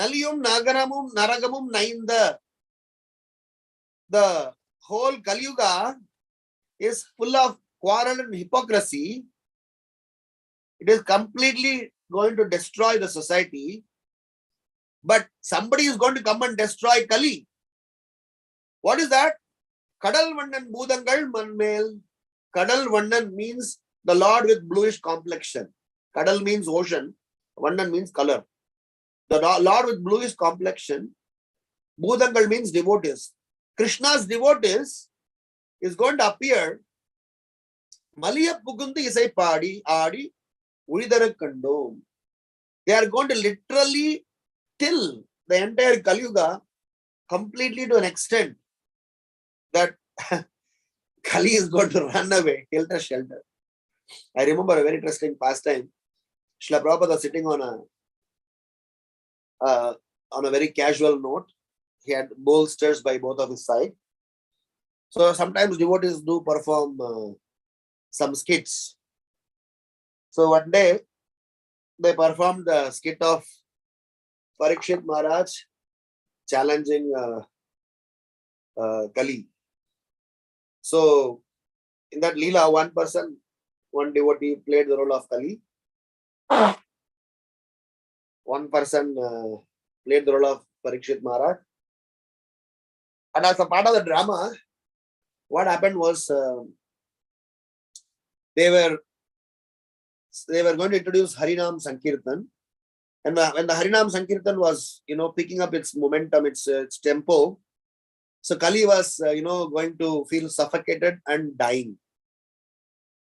Naliyum Nagaramum Naragamum Nainda. The whole Kali Yuga is full of quarrel and hypocrisy. It is completely going to destroy the society. But somebody is going to come and destroy Kali. What is that? Kadal Vannan Bhudangal Manmel. Kadal Vannan means the Lord with bluish complexion. Kadal means ocean. Vannan means color. The Lord with bluish complexion. Bhudangal means devotees. Krishna's devotees is going to appear. Maliya Pugundi Isai Padi Adi Uridara Kandom. They are going to literally till the entire Kali Yuga completely to an extent that Kali is going to run away, helter shelter. I remember a very interesting pastime. Srila Prabhupada was sitting on a very casual note. He had bolsters by both of his sides. So sometimes devotees do perform some skits. So one day they performed the skit of Parikshit Maharaj challenging Kali. So in that Leela, one devotee played the role of Kali. One person played the role of Parikshit Maharaj. And as a part of the drama, what happened was they were going to introduce Harinam Sankirtan. And when the Harinam Sankirtan was, picking up its momentum, its tempo, so Kali was, going to feel suffocated and dying.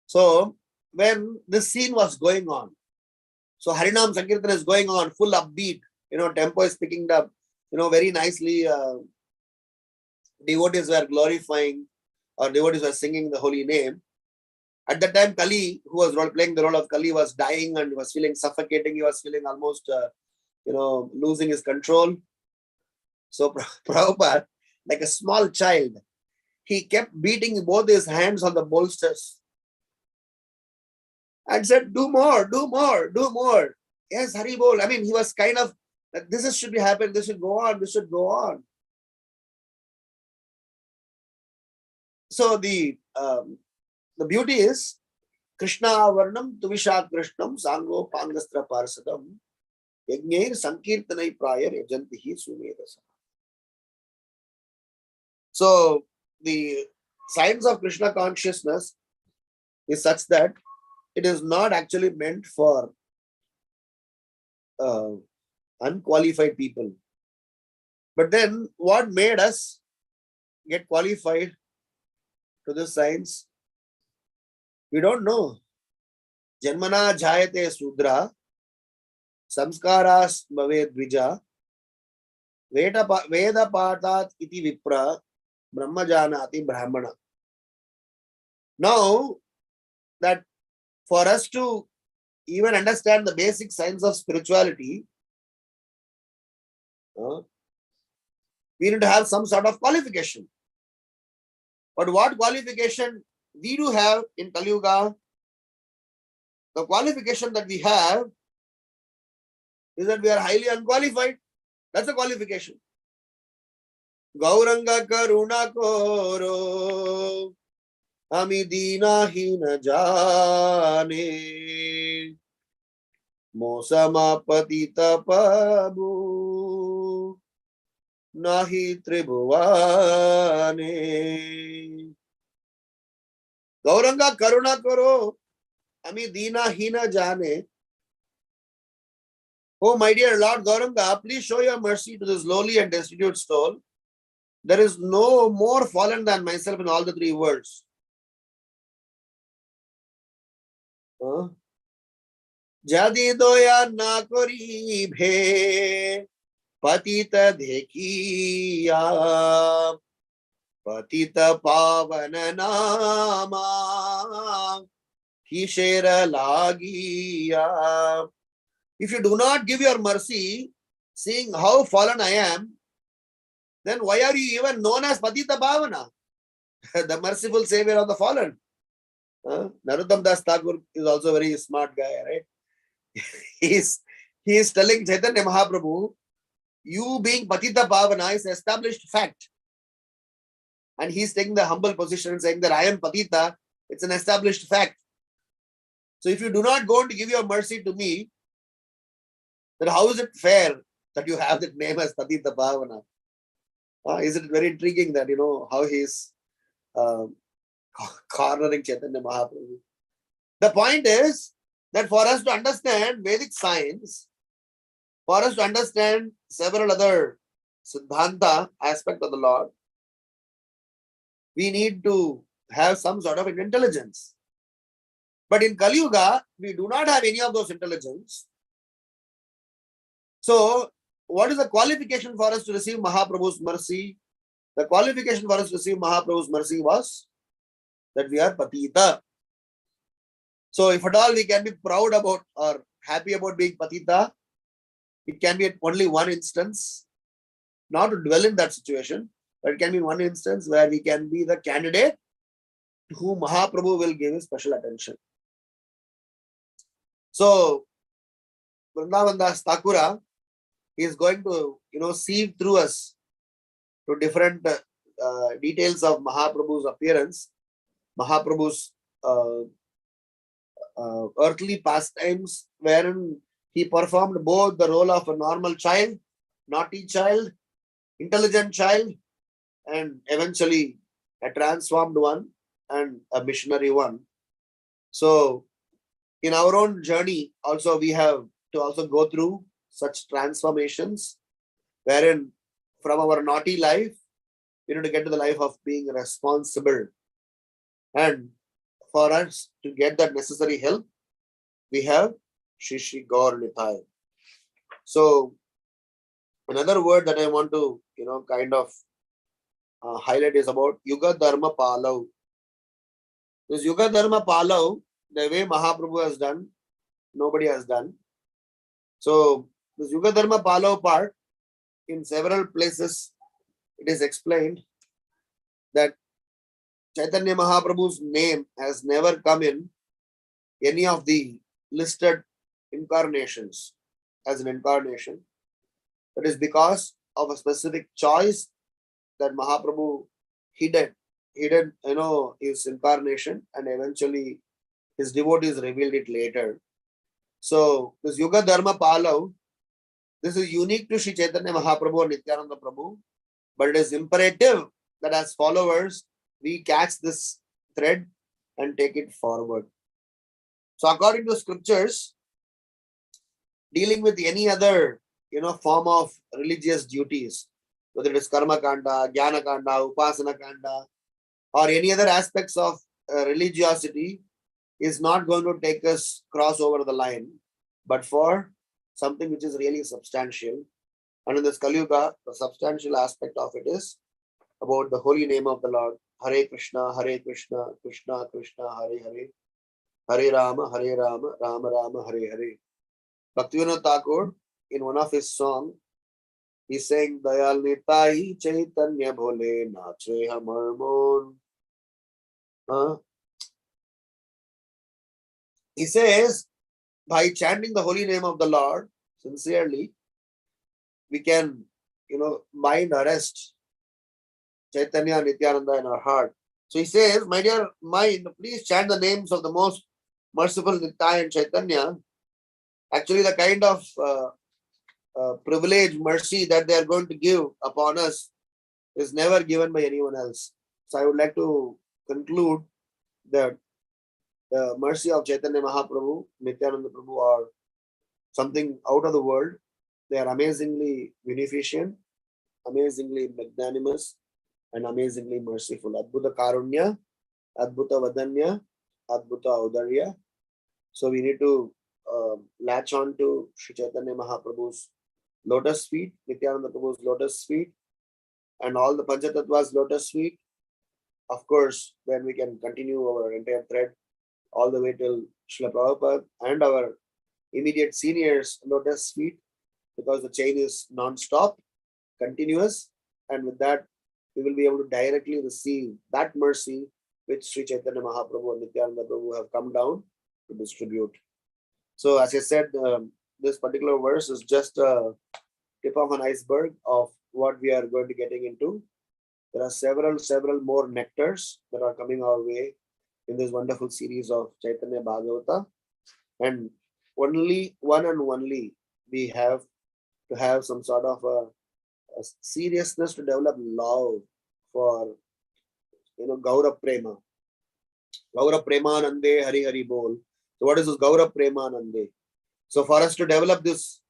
So when this scene was going on, so Harinam Sankirtan is going on, full upbeat, tempo is picking up, very nicely. Devotees were glorifying, or devotees were singing the holy name. At that time, Kali, who was playing the role of Kali, was dying and was feeling suffocating. He was feeling almost, losing his control. So Prabhupada, like a small child, he kept beating both his hands on the bolsters and said, do more, do more, do more. Yes, Hari Bol. I mean, he was kind of, this should be happening, this should go on, this should go on. So the beauty is, Krishna Varnam Tuvishat Krishnam Sango Pangastra Parsadam Yagnair Sankirtanai Prayar Yajantihi Sumedasa. So the science of Krishna consciousness is such that it is not actually meant for unqualified people. But then what made us get qualified to this science? We don't know. Janmana jayate sudra, samskaras bhave dvija, veda patat iti vipra, brahma janati brahmana. Now that for us to even understand the basic science of spirituality, we need to have some sort of qualification. But what qualification we do have in Kali Yuga? The qualification that we have is that we are highly unqualified. That's a qualification. Gauranga karuna koro ami dina hina jane mosama patita pabu nahi tribhuvane. Gauranga karuna karo ami dina hina jane. Oh, my dear Lord Gauranga, please show your mercy to this lowly and destitute soul. There is no more fallen than myself in all the three worlds. Jadi doya na koribe patita dekhiya patita pavana nama kishera lagiya. If you do not give your mercy, seeing how fallen I am, then why are you even known as Patita Bhavana, the merciful savior of the fallen? Narottam Das Thakur is also a very smart guy, right? he is telling Chaitanya Mahaprabhu, you being Patita Bhavana is established fact. And he's taking the humble position and saying that I am Patita, it's an established fact. So if you do not go to give your mercy to me, then how is it fair that you have that name as Patita Bhavana? Is it very intriguing that, how he is cornering Chaitanya Mahaprabhu? The point is that for us to understand Vedic science, for us to understand several other Siddhanta aspects of the Lord, we need to have some sort of intelligence. But in Kali Yuga, we do not have any of those intelligence. So, what is the qualification for us to receive Mahaprabhu's mercy? The qualification for us to receive Mahaprabhu's mercy was that we are Patita. So, if at all we can be proud about or happy about being Patita, it can be at only one instance, not to dwell in that situation, but it can be one instance where we can be the candidate to whom Mahaprabhu will give his special attention. So, Vrindavan Das Thakura is going to, sieve through us to different details of Mahaprabhu's appearance, Mahaprabhu's earthly pastimes, wherein he performed both the role of a normal child, naughty child, intelligent child, and eventually a transformed one and a missionary one. So, in our own journey, also we have to also go through such transformations, wherein from our naughty life, we need to get to the life of being responsible. And for us to get that necessary help, we have Shri Gaur Nitai. So, another word that I want to, kind of highlight is about Yuga Dharma Palav. This Yuga Dharma Palav, the way Mahaprabhu has done, nobody has done. So, this Yuga Dharma Palav part, in several places, it is explained that Chaitanya Mahaprabhu's name has never come in any of the listed incarnations as an incarnation. That is because of a specific choice that Mahaprabhu hidden, his incarnation, and eventually his devotees revealed it later. So, this Yuga Dharma Palav, this is unique to Sri Chaitanya Mahaprabhu and Nityananda Prabhu, but it is imperative that as followers, we catch this thread and take it forward. So, according to scriptures, dealing with any other, form of religious duties, whether it is Karma Kanda, Jnana Kanda, Upasana Kanda, or any other aspects of religiosity, is not going to take us cross over the line, but for something which is really substantial. And in this Kali Yuga, the substantial aspect of it is about the holy name of the Lord. Hare Krishna, Krishna Krishna, Hare Hare, Hare Rama, Rama Rama, Hare Hare. Bhaktivinoda Thakur, in one of his songs, he's saying, Dayal Nitai Chaitanya Bhole Nache Hamar Mon. He says, by chanting the holy name of the Lord sincerely, we can, mind arrest Chaitanya and Nityananda in our heart. So he says, my dear mind, please chant the names of the most merciful Nitai and Chaitanya. Actually, the kind of privilege, mercy that they are going to give upon us is never given by anyone else. So I would like to conclude that the mercy of Chaitanya Mahaprabhu, Nityananda Prabhu are something out of the world. They are amazingly beneficent, amazingly magnanimous, and amazingly merciful. Adbhuta Karunya, Adbhuta Vadanya, Adbhuta Audarya. So we need to latch on to Sri Chaitanya Mahaprabhu's lotus feet, Nityananda Prabhu's lotus feet, and all the Panchatattva's lotus feet, of course, then we can continue our entire thread all the way till Srila Prabhupada and our immediate seniors' lotus feet, because the chain is non-stop, continuous, and with that, we will be able to directly receive that mercy which Sri Chaitanya Mahaprabhu and Nityananda Prabhu have come down to distribute. So, as I said, this particular verse is just a tip of an iceberg of what we are going to getting into. There are several more nectars that are coming our way in this wonderful series of Chaitanya Bhagavata. And only we have to have some sort of a seriousness to develop love for, Gaura Prema. Gaura Premanande Hari Hari Bol. So what is this Gaura Premanande? So for us to develop this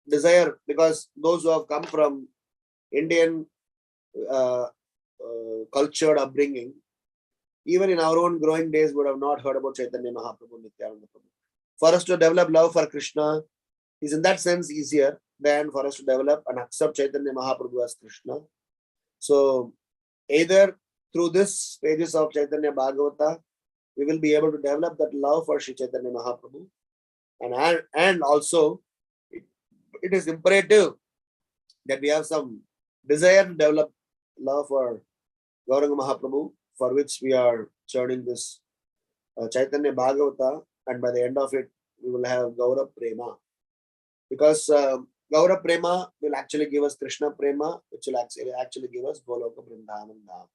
desire, because those who have come from Indian cultured upbringing, even in our own growing days, would have not heard about Chaitanya Mahaprabhu, Nityananda Prabhu. For us to develop love for Krishna is in that sense easier than for us to develop and accept Chaitanya Mahaprabhu as Krishna. So either through this pages of Chaitanya Bhagavata, we will be able to develop that love for Sri Chaitanya Mahaprabhu. And also, it is imperative that we have some desire to develop love for Gauranga Mahaprabhu, for which we are churning this Chaitanya Bhagavata, and by the end of it, we will have Gaura Prema. Because Gaura Prema will actually give us Krishna Prema, which will actually give us Goloka Vrindavan Dham.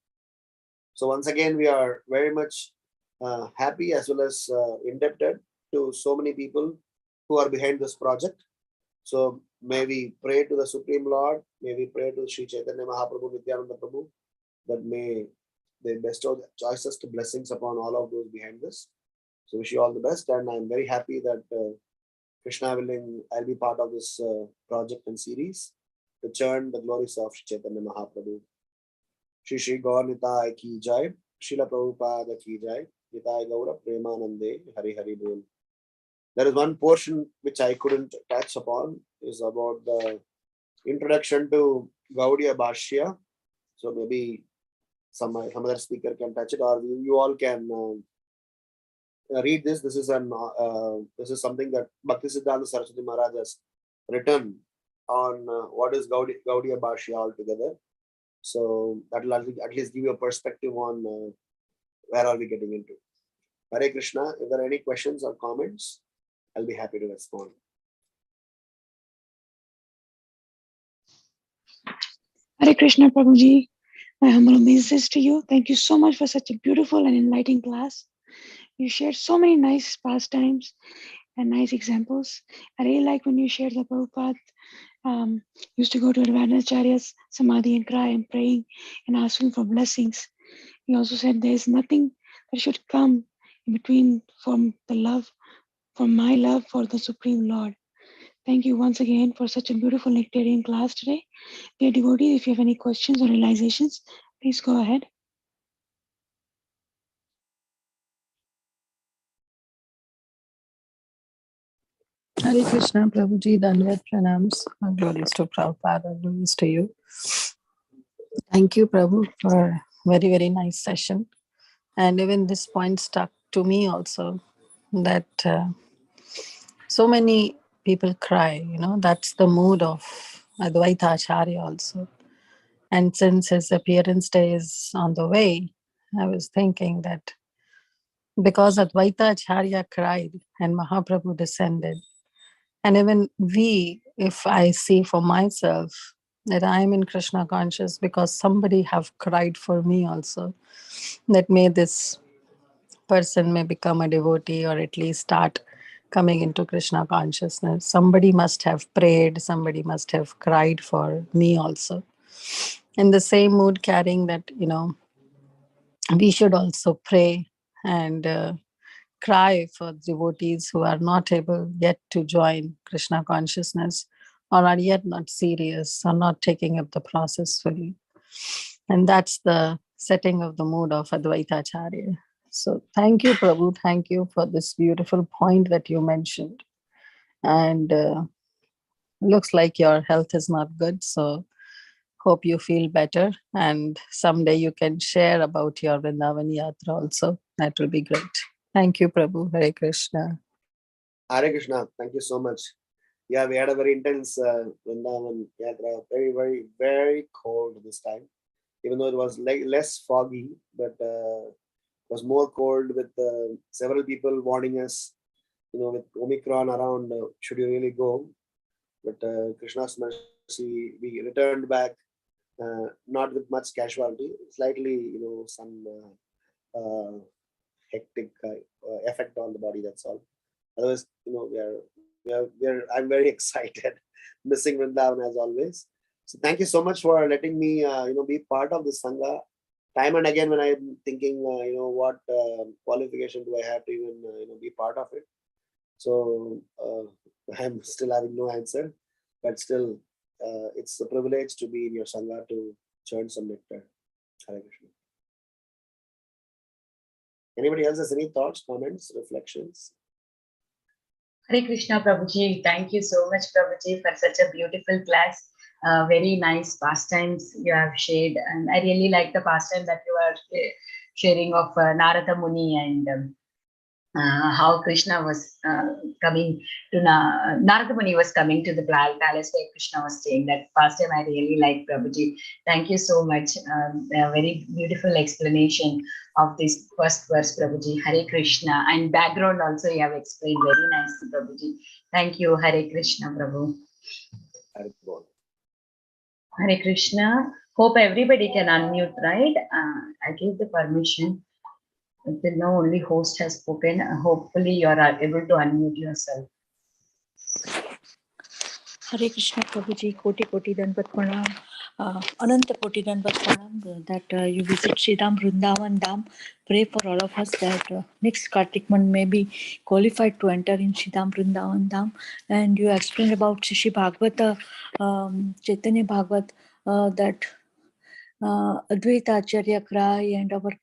So once again, we are very much happy as well as indebted to so many people who are behind this project. So may we pray to the Supreme Lord, may we pray to Sri Chaitanya Mahaprabhu, Nityananda Prabhu, that may they bestow the choicest blessings upon all of those behind this. So wish you all the best, and I'm very happy that Krishna willing, I'll be part of this project and series to churn the glories of Sri Chaitanya Mahaprabhu. Shri Shri Gaur Nitai Ki Jai, Srila Prabhupada Ki Jai, Nitai Gaura Premanande Hari Hari Bol. There is one portion which I couldn't touch upon, is about the introduction to Gaudiya Bhashya. So maybe some other speaker can touch it, or you all can read this. This is something that Bhaktisiddhanta Saraswati Maharaj has written on what is Gaudiya Bhashya altogether. So that will at least give you a perspective on where are we getting into. Hare Krishna. If there are any questions or comments, I'll be happy to respond. Hare Krishna, Prabhuji. My humble obeisances to you. Thank you so much for such a beautiful and enlightening class. You shared so many nice pastimes and nice examples. I really like when you shared the Prabhupada used to go to Advaitacharya's Samadhi and cry and praying and asking for blessings. He also said there is nothing that should come in between from my love for the Supreme Lord. Thank you once again for such a beautiful nectarian class today. Dear devotees, if you have any questions or realizations, please go ahead. Hare Krishna, Prabhuji, Dandavat Pranams. Glories to Prabhupada, glories to you. Thank you, Prabhu, for a very, very nice session. And even this point stuck to me also, that so many people cry, that's the mood of Advaita Acharya also. And since his appearance day is on the way, I was thinking that because Advaita Acharya cried and Mahaprabhu descended, and even we, if I see for myself that I am in Krishna conscious because somebody have cried for me also, that may this person may become a devotee or at least start coming into Krishna consciousness. Somebody must have prayed, somebody must have cried for me also. In the same mood, carrying that, we should also pray and cry for devotees who are not able yet to join Krishna consciousness, or are yet not serious, or not taking up the process fully. And that's the setting of the mood of Advaita Acharya. So thank you, Prabhu. Thank you for this beautiful point that you mentioned. And looks like your health is not good. So hope you feel better. And someday you can share about your Vrindavan Yatra also. That will be great. Thank you, Prabhu. Hare Krishna. Hare Krishna. Thank you so much. Yeah, we had a very intense Vrindavan Yatra. Very, very, very cold this time. Even though it was less foggy, but it was more cold with several people warning us, with Omicron around, should you really go? But Krishna's mercy, we returned back, not with much casualty, slightly, some hectic effect on the body. That's all. Otherwise, I'm very excited, missing Vrindavan as always. So thank you so much for letting me, be part of this Sangha. Time and again, when I'm thinking, what qualification do I have to even, be part of it? So I'm still having no answer, but still, it's a privilege to be in your Sangha to churn some nectar. Hare Krishna. Anybody else has any thoughts, comments, reflections? Hare Krishna, Prabhuji. Thank you so much, Prabhuji, for such a beautiful class. Very nice pastimes you have shared. And I really like the pastime that you are sharing of Narada Muni and how Krishna was coming to Narada Muni was coming to the palace where Krishna was staying. That pastime I really like, Prabhuji. Thank you so much. A very beautiful explanation of this first verse, Prabhuji. Hare Krishna. And background also you have explained very nicely, Prabhuji. Thank you. Hare Krishna, Prabhu. Hare Krishna. Hope everybody can unmute, right? I gave the permission. Until now, only host has spoken. Hopefully, you are able to unmute yourself. Hare Krishna, Prabhuji, Koti Danvat Pranam, Ananta Koti Danvat Pranam, that you visit Sridham Vrindavan Dham. Pray for all of us that next Kartik month may be qualified to enter in Sridham Vrindavan Dham. And you explained about Shishi Bhagavat, Caitanya Bhagavat, that Advaita Acharya cry and our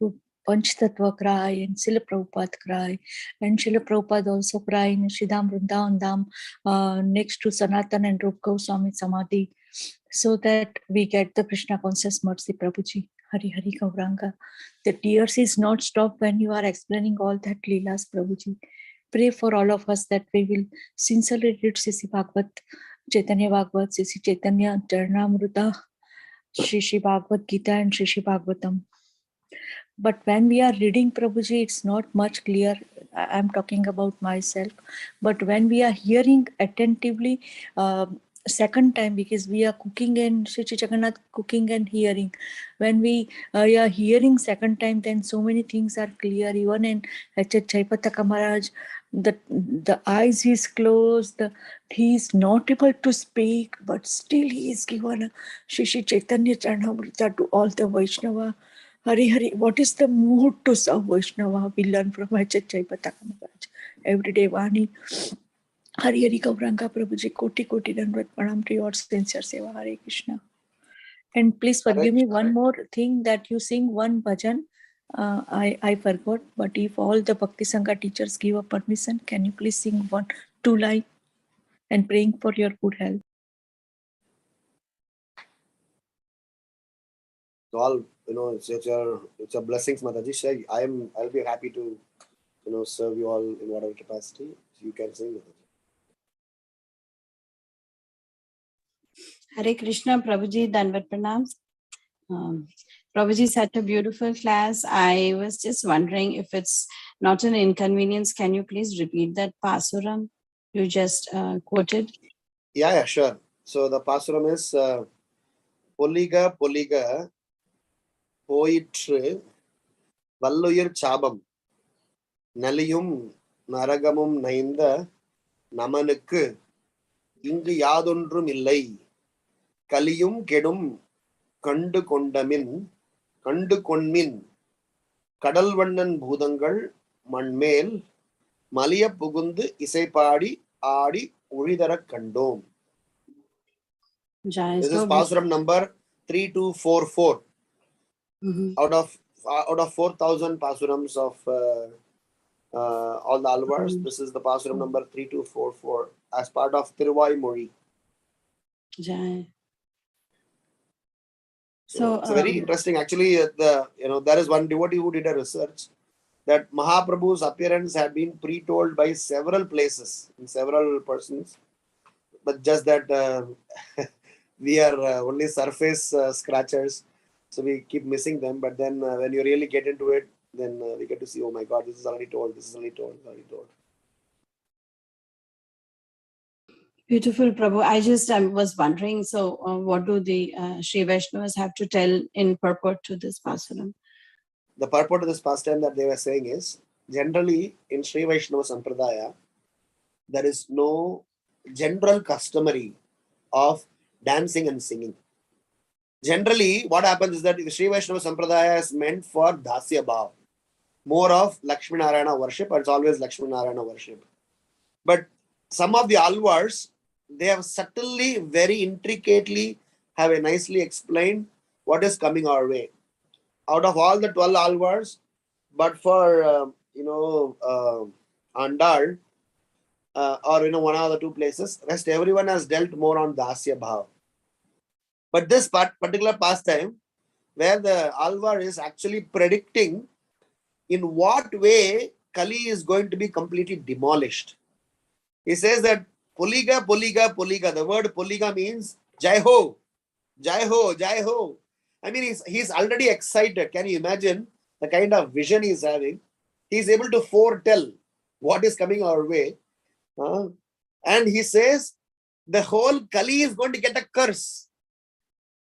Panchtattva cry and Srila Prabhupada cry, and Srila Prabhupada also cry in Sridham Vrindavan Dham next to Sanatan and Rup Goswami Samadhi, so that we get the Krishna conscious mercy, Prabhuji. Hari Hari Gauranga. The tears is not stopped when you are explaining all that Leelas, Prabhuji. Pray for all of us that we will sincerely read Sisi Bhagavat, Chaitanya Bhagavat, Sisi Chaitanya Charanamrita, Shri Bhagavad Gita and Shri Bhagavatam. But when we are reading, Prabhuji, it's not much clear. I'm talking about myself. But when we are hearing attentively, second time, because we are cooking and Shri Jagannath cooking and hearing. When we are hearing second time, then so many things are clear. Even in Chaipataka Maharaj, the eyes is closed, he is not able to speak, but still he is given Shri Chaitanya Charanamrita to all the Vaishnava. Hari Hari, what is the mood to serve Vaishnava? We learn from Chaipataka Maharaj. Everyday Vani. Hari Hari Gauranga Prabhuji, Koti Dandavat Pranam to your sincere seva. Hare Krishna. And please forgive me one more thing, that you sing one bhajan. I forgot, but if all the Bhakti Sangha teachers give a permission, can you please sing 1-2 lines and praying for your good health? So all, it's a blessings, Mataji. I'll be happy to, serve you all in whatever capacity. So you can sing, Mataji. Hare Krishna, Prabhuji, Danvat Pranams. Prabhuji, such a beautiful class. I was just wondering, if it's not an inconvenience, can you please repeat that Pasuram you just quoted? Yeah, sure. So the Pasuram is Poliga Poitru Valluyir Chabam Naliyum Naragamum Nainda Namanukku Ingu Yadondrum Illai Kaliyum Kedum Kandu Konmin Kadalvannan Bhudangal Manmel Malia Pugundu Isepadi Adi Uridara Kandom. This is Pasuram number 3244 out of out of 4,000 pasurams of all the Alvars, this is the pasuram number 3244 as part of Tiruvai Mori. Jai. So it's very interesting. Actually, there is one devotee who did a research that Mahaprabhu's appearance had been pre-told by several places, in several persons, but just that we are only surface scratchers, so we keep missing them. But then when you really get into it, then we get to see, oh my God, this is already told, this is already told, already told. Beautiful, Prabhu. I just was wondering, so what do the Sri Vaishnavas have to tell in purport to this pasuram? The purport of this pastime that they were saying is, generally in Sri Vaishnava Sampradaya, there is no general customary of dancing and singing. Generally, what happens is that the Sri Vaishnava Sampradaya is meant for Dasya Bhav, more of Lakshmi Narayana worship, or it's always Lakshmi Narayana worship. But some of the Alvars, they have subtly, very intricately, have nicely explained what is coming our way. Out of all the 12 Alvars, but for, Andal, or, one of the two places, rest everyone has dealt more on Dasya Bhav. But this particular pastime, where the Alvar is actually predicting in what way Kali is going to be completely demolished. He says that Puliga, Puliga, Puliga. The word Puliga means Jai Ho, Jai Ho, Jai Ho. I mean, he's already excited. Can you imagine the kind of vision he's having? He's able to foretell what is coming our way. And he says the whole Kali is going to get a curse.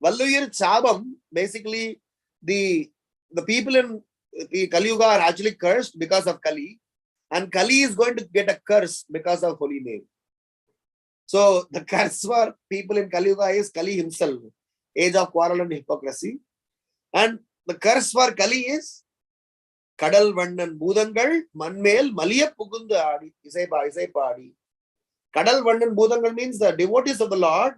Valluyir Chabam, basically, the people in the Kali Yuga are actually cursed because of Kali. And Kali is going to get a curse because of holy name. So the curse for people in Kali Yuga is Kali himself, age of quarrel and hypocrisy. And the curse for Kali is Kadal Vandan Budangal Manmel Maliya Pugundu Adi Isai Paadi. Kadal Vandan Budangal means the devotees of the Lord,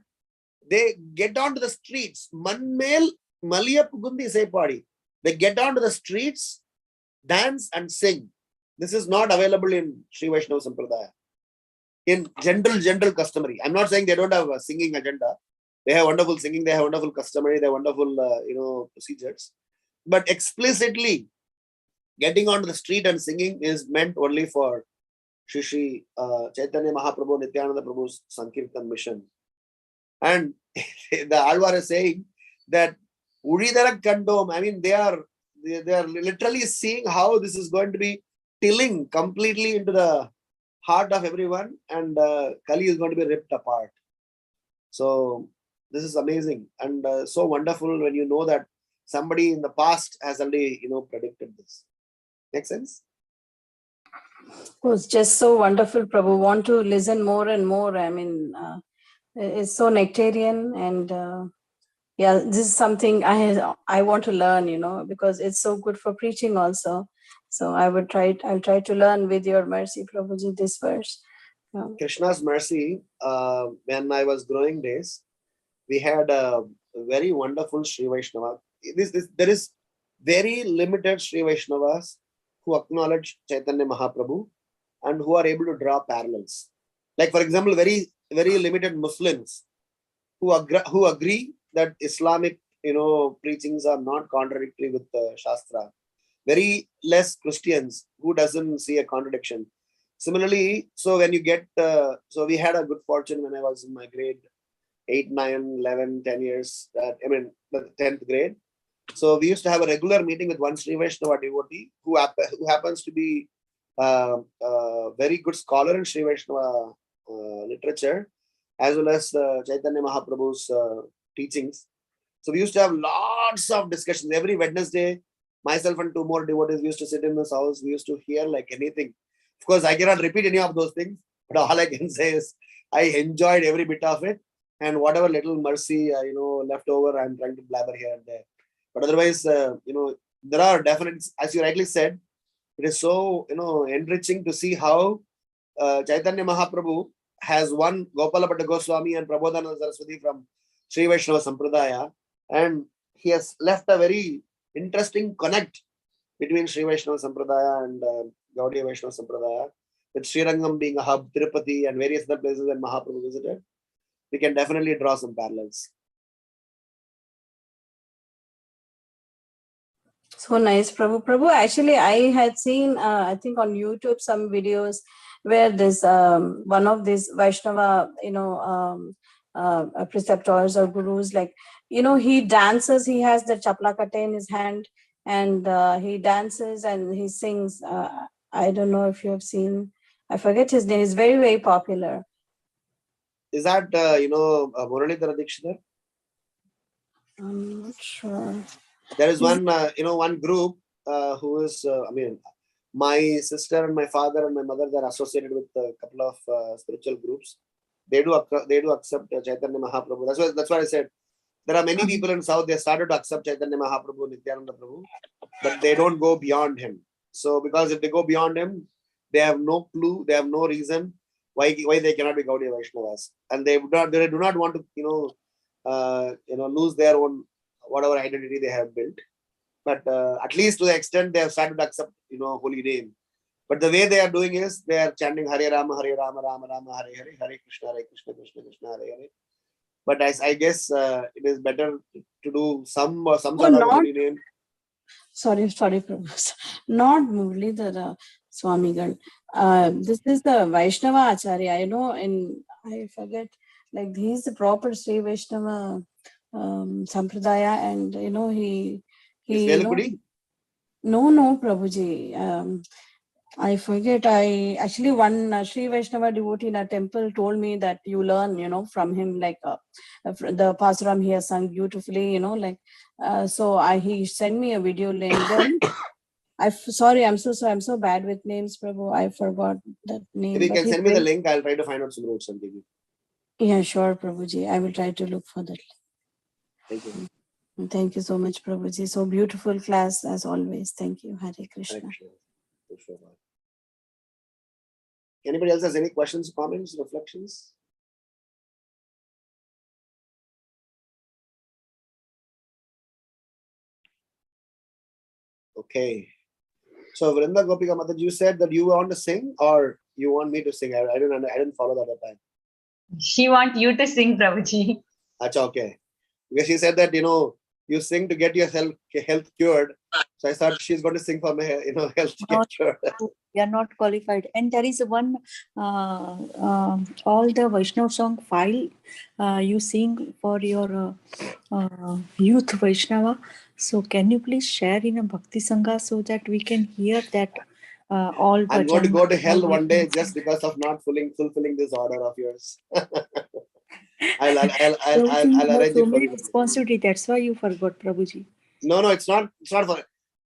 they get onto the streets. Manmel Maliya Pugundu Isai Paadi. They get onto the streets, dance and sing. This is not available in Sri Vaishnava Sampradaya. In general customary. I'm not saying they don't have a singing agenda. They have wonderful singing, they have wonderful customary, they have wonderful, procedures. But explicitly, getting onto the street and singing is meant only for Shri Chaitanya Mahaprabhu Nityananda Prabhu's Sankirtan mission. And the Alvar is saying that Udidara Kandom, I mean, they are literally seeing how this is going to be tilling completely into the heart of everyone, and Kali is going to be ripped apart. So this is amazing and so wonderful when you know that somebody in the past has already predicted this. Make sense? It was just so wonderful, Prabhu. Want to listen more and more. I mean, it's so nectarian, and yeah, this is something I want to learn, because it's so good for preaching also. So I'll try to learn with your mercy, Prabhuji, this verse. Krishna's mercy, when I was growing days, we had a very wonderful Sri Vaishnava. There is very limited Sri Vaishnavas who acknowledge Chaitanya Mahaprabhu and who are able to draw parallels. Like, for example, very, very limited Muslims who agree that Islamic, preachings are not contradictory with the Shastra. Very less Christians who doesn't see a contradiction. Similarly, so when you get, so we had a good fortune when I was in my grade 8, 9, 11, 10 years, the 10th grade. So we used to have a regular meeting with one Sri Vaishnava devotee who happens to be a very good scholar in Sri Vaishnava literature, as well as Chaitanya Mahaprabhu's teachings. So we used to have lots of discussions every Wednesday. Myself and 2 more devotees used to sit in this house. We used to hear like anything. Of course, I cannot repeat any of those things, but all I can say is I enjoyed every bit of it. And whatever little mercy, left over, I'm trying to blabber here and there. But otherwise, there are definite, as you rightly said, it is so, enriching to see how Chaitanya Mahaprabhu has won Gopalabhatta Goswami and Prabodhananda Saraswati from Sri Vaishnava Sampradaya. And he has left a very interesting connect between Sri Vaishnava Sampradaya and Gaudiya Vaishnava Sampradaya, with Srirangam being a hub, Tirupati and various other places that Mahaprabhu visited, we can definitely draw some parallels. So nice, Prabhu. Prabhu, actually, I had seen, I think on YouTube, some videos where this one of these Vaishnava, preceptors or gurus, like, he dances. He has the chaplakate in his hand, and he dances and he sings. I don't know if you have seen. I forget his name. He's very, very popular. Is that Muralidhara Dikshidhar? I'm not sure. There is one one group who is my sister and my father and my mother, they're associated with a couple of spiritual groups. They do accept Chaitanya Mahaprabhu. That's why I said there are many people in South. They started to accept Chaitanya Mahaprabhu, Nityananda Prabhu, but they don't go beyond him. So because if they go beyond him, they have no clue, they have no reason why they cannot be Gaudiya Vaishnavas, and they do not want to lose their own whatever identity they have built. But at least to the extent they have started to accept holy name. But the way they are doing is they are chanting Hare Rama, Rama Rama, Hare Hare, Hare Krishna, Krishna Krishna, Hare Hare. But I guess it is better to do some sort of holy name. Sorry, Prabhu. Not Muralidhara Swamigal. This is the Vaishnava Acharya. I forget, like, he's the proper Sri Vaishnava Sampradaya, and he No, Prabhuji. I forget. One Sri Vaishnava devotee in a temple told me that you learn, from him, like the Pasuram he has sung beautifully, he sent me a video link. I'm so sorry. I'm so bad with names, Prabhu. I forgot that name. If you can send me the link, I'll try to find out some roots and give you. Yeah, sure, Prabhuji. I will try to look for that. Thank you. Thank you so much, Prabhuji. So beautiful class as always. Thank you. Hare Krishna. Hare Krishna. Anybody else has any questions, comments, reflections? Okay. So Vrinda Gopika Mataji, you said that you want to sing or you want me to sing? I didn't follow that at the time. She wants you to sing, Prabhuji. Achha, okay. Because she said that you sing to get your health cured. So I thought she's going to sing for my health to get cured. We are not qualified. And there is one all the Vaishnav song file you sing for your youth Vaishnava. So can you please share in a Bhakti Sangha so that we can hear that all. I'm going to go to hell one day just because of not fulfilling this order of yours. I'll arrange it for you. Responsibility. That's why you forgot, Prabhuji. No, it's not for.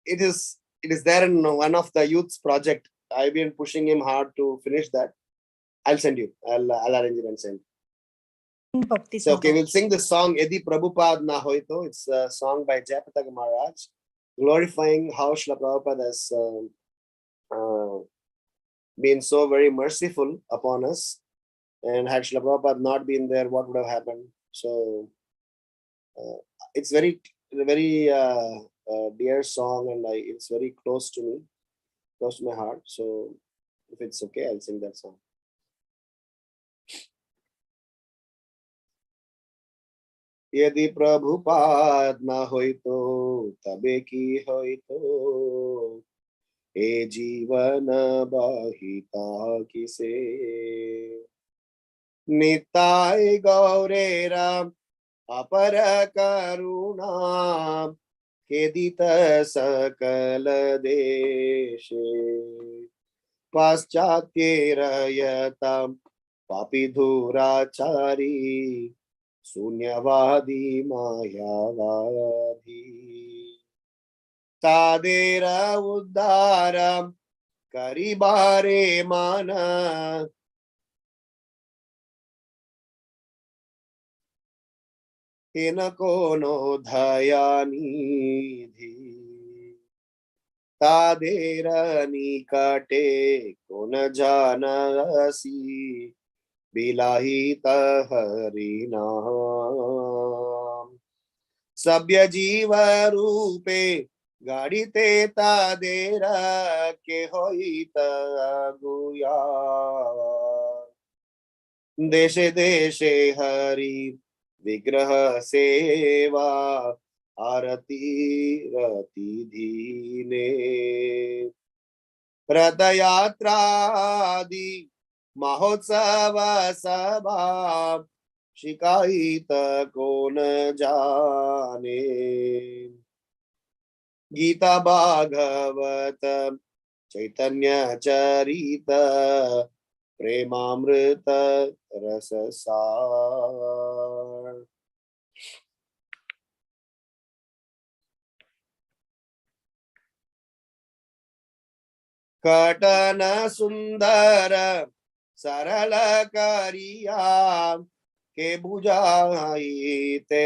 It is there in one of the youth's project. I've been pushing him hard to finish that. I'll send you. I'll arrange it and send. So, okay, we'll sing the song Yadi Prabhupada Na Hoito. It's a song by Jayapataka Maharaj, glorifying how Srila Prabhupada has been so very merciful upon us. And had Srila Prabhupada not been there, what would have happened? So, it's very, very dear song, and it's very close to me, close to my heart. So, if it's okay, I'll sing that song. यदि प्रभुपाद न होइतो तबे की होइतो ए जीवन बाहिता किसे निताय गौरे राम अपर करुणा केदित सकल देशे पाश्चात्य रयताम पापी धुराचारी शून्यवादी मायावादी तादेर उद्धारम करिबारे मान इन कोनो दयानिधि तादेर निकटे कोन जानसी बिलाहित हरि नाम सभ्य जीव रूपे गाड़ीते तादेर के होइत गुया देशे देशे हरि विग्रह सेवा आरती रति धीने रथ यात्रादि महोत्सव सभा शिकायत कौन जाने गीता भागवत चैतन्य चरित प्रेमामृत रस सार कटन सुंदर सरल करिया के बुझाई ते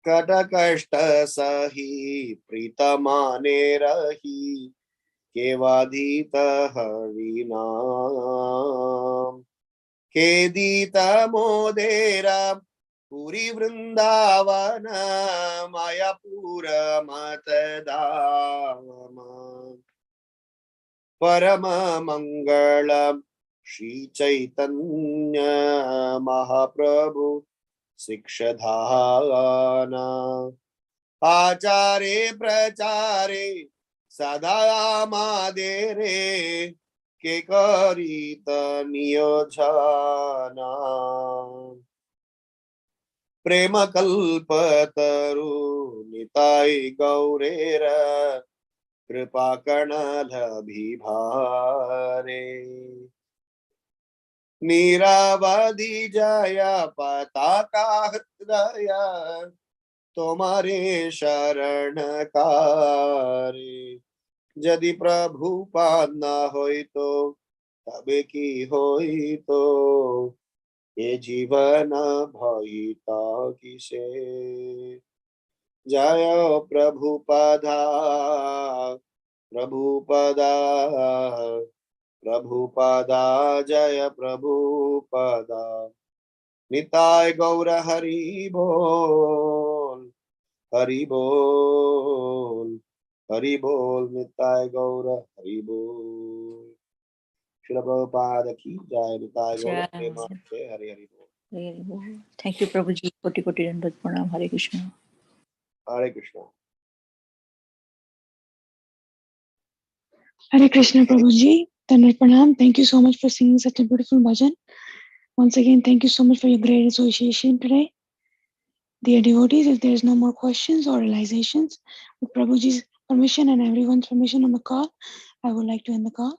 कट कष्ट सही प्रीतमाने रही के वादित हरि नाम के दीत मोदेरा पुरी वृंदावन मायापुर मतदाम परम मंगल श्री चैतन्य महाप्रभु शिक्षधाना आचार्य प्रचारे सदा मादेरे के करित नियोजना प्रेम कल्पतरु निताय गौरेर कृपा कणलभिभारे निरावधि जय पताका हृदय तुम्हारे शरण कारे यदि प्रभुपाद न होई तो तबे की होई तो ये जीवन भयिता किसे जय प्रभुपदा प्रभुपदा प्रभुपदा जय प्रभुपदा निताय गौर हरि बोल हरि बोल हरि बोल निताय गौर हरि बोल श्री प्रभुपाद की जय निताय गौर प्रेमानंद हरि हरि बोल Thank you, Prabhuji. Koti Koti Dandavat Pranam. Hare Krishna. Hare Krishna Hare Krishna, Prabhuji. Dandavat Pranam. Thank you so much for singing such a beautiful bhajan. Once again, thank you so much for your great association today. Dear devotees, if there is no more questions or realizations, with Prabhuji's permission and everyone's permission on the call, I would like to end the call.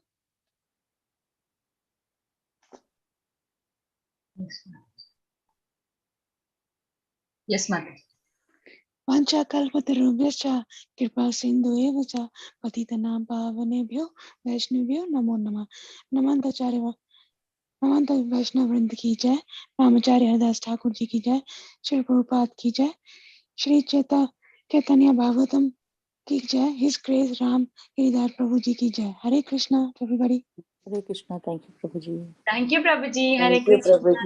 Yes, Mata. Vancha kalpatarubhyascha kripa sindhueva cha patitanam pavanebhyo vaishnavyo namo namah. Namanta Vaishnav Vrinda ki jai, Ramacharya Haridas Thakur ji ki jai, Shri Prabhupada ki jai, Shri Caitanya Bhagavatam ki jai, His Grace Ramgiridhari Prabhu ji ki jai. Hare Krishna to everybody. Hare Krishna. Thank you, Prabhuji. Thank you, Prabhuji. Hare Thank you, Krishna. Prabhuji.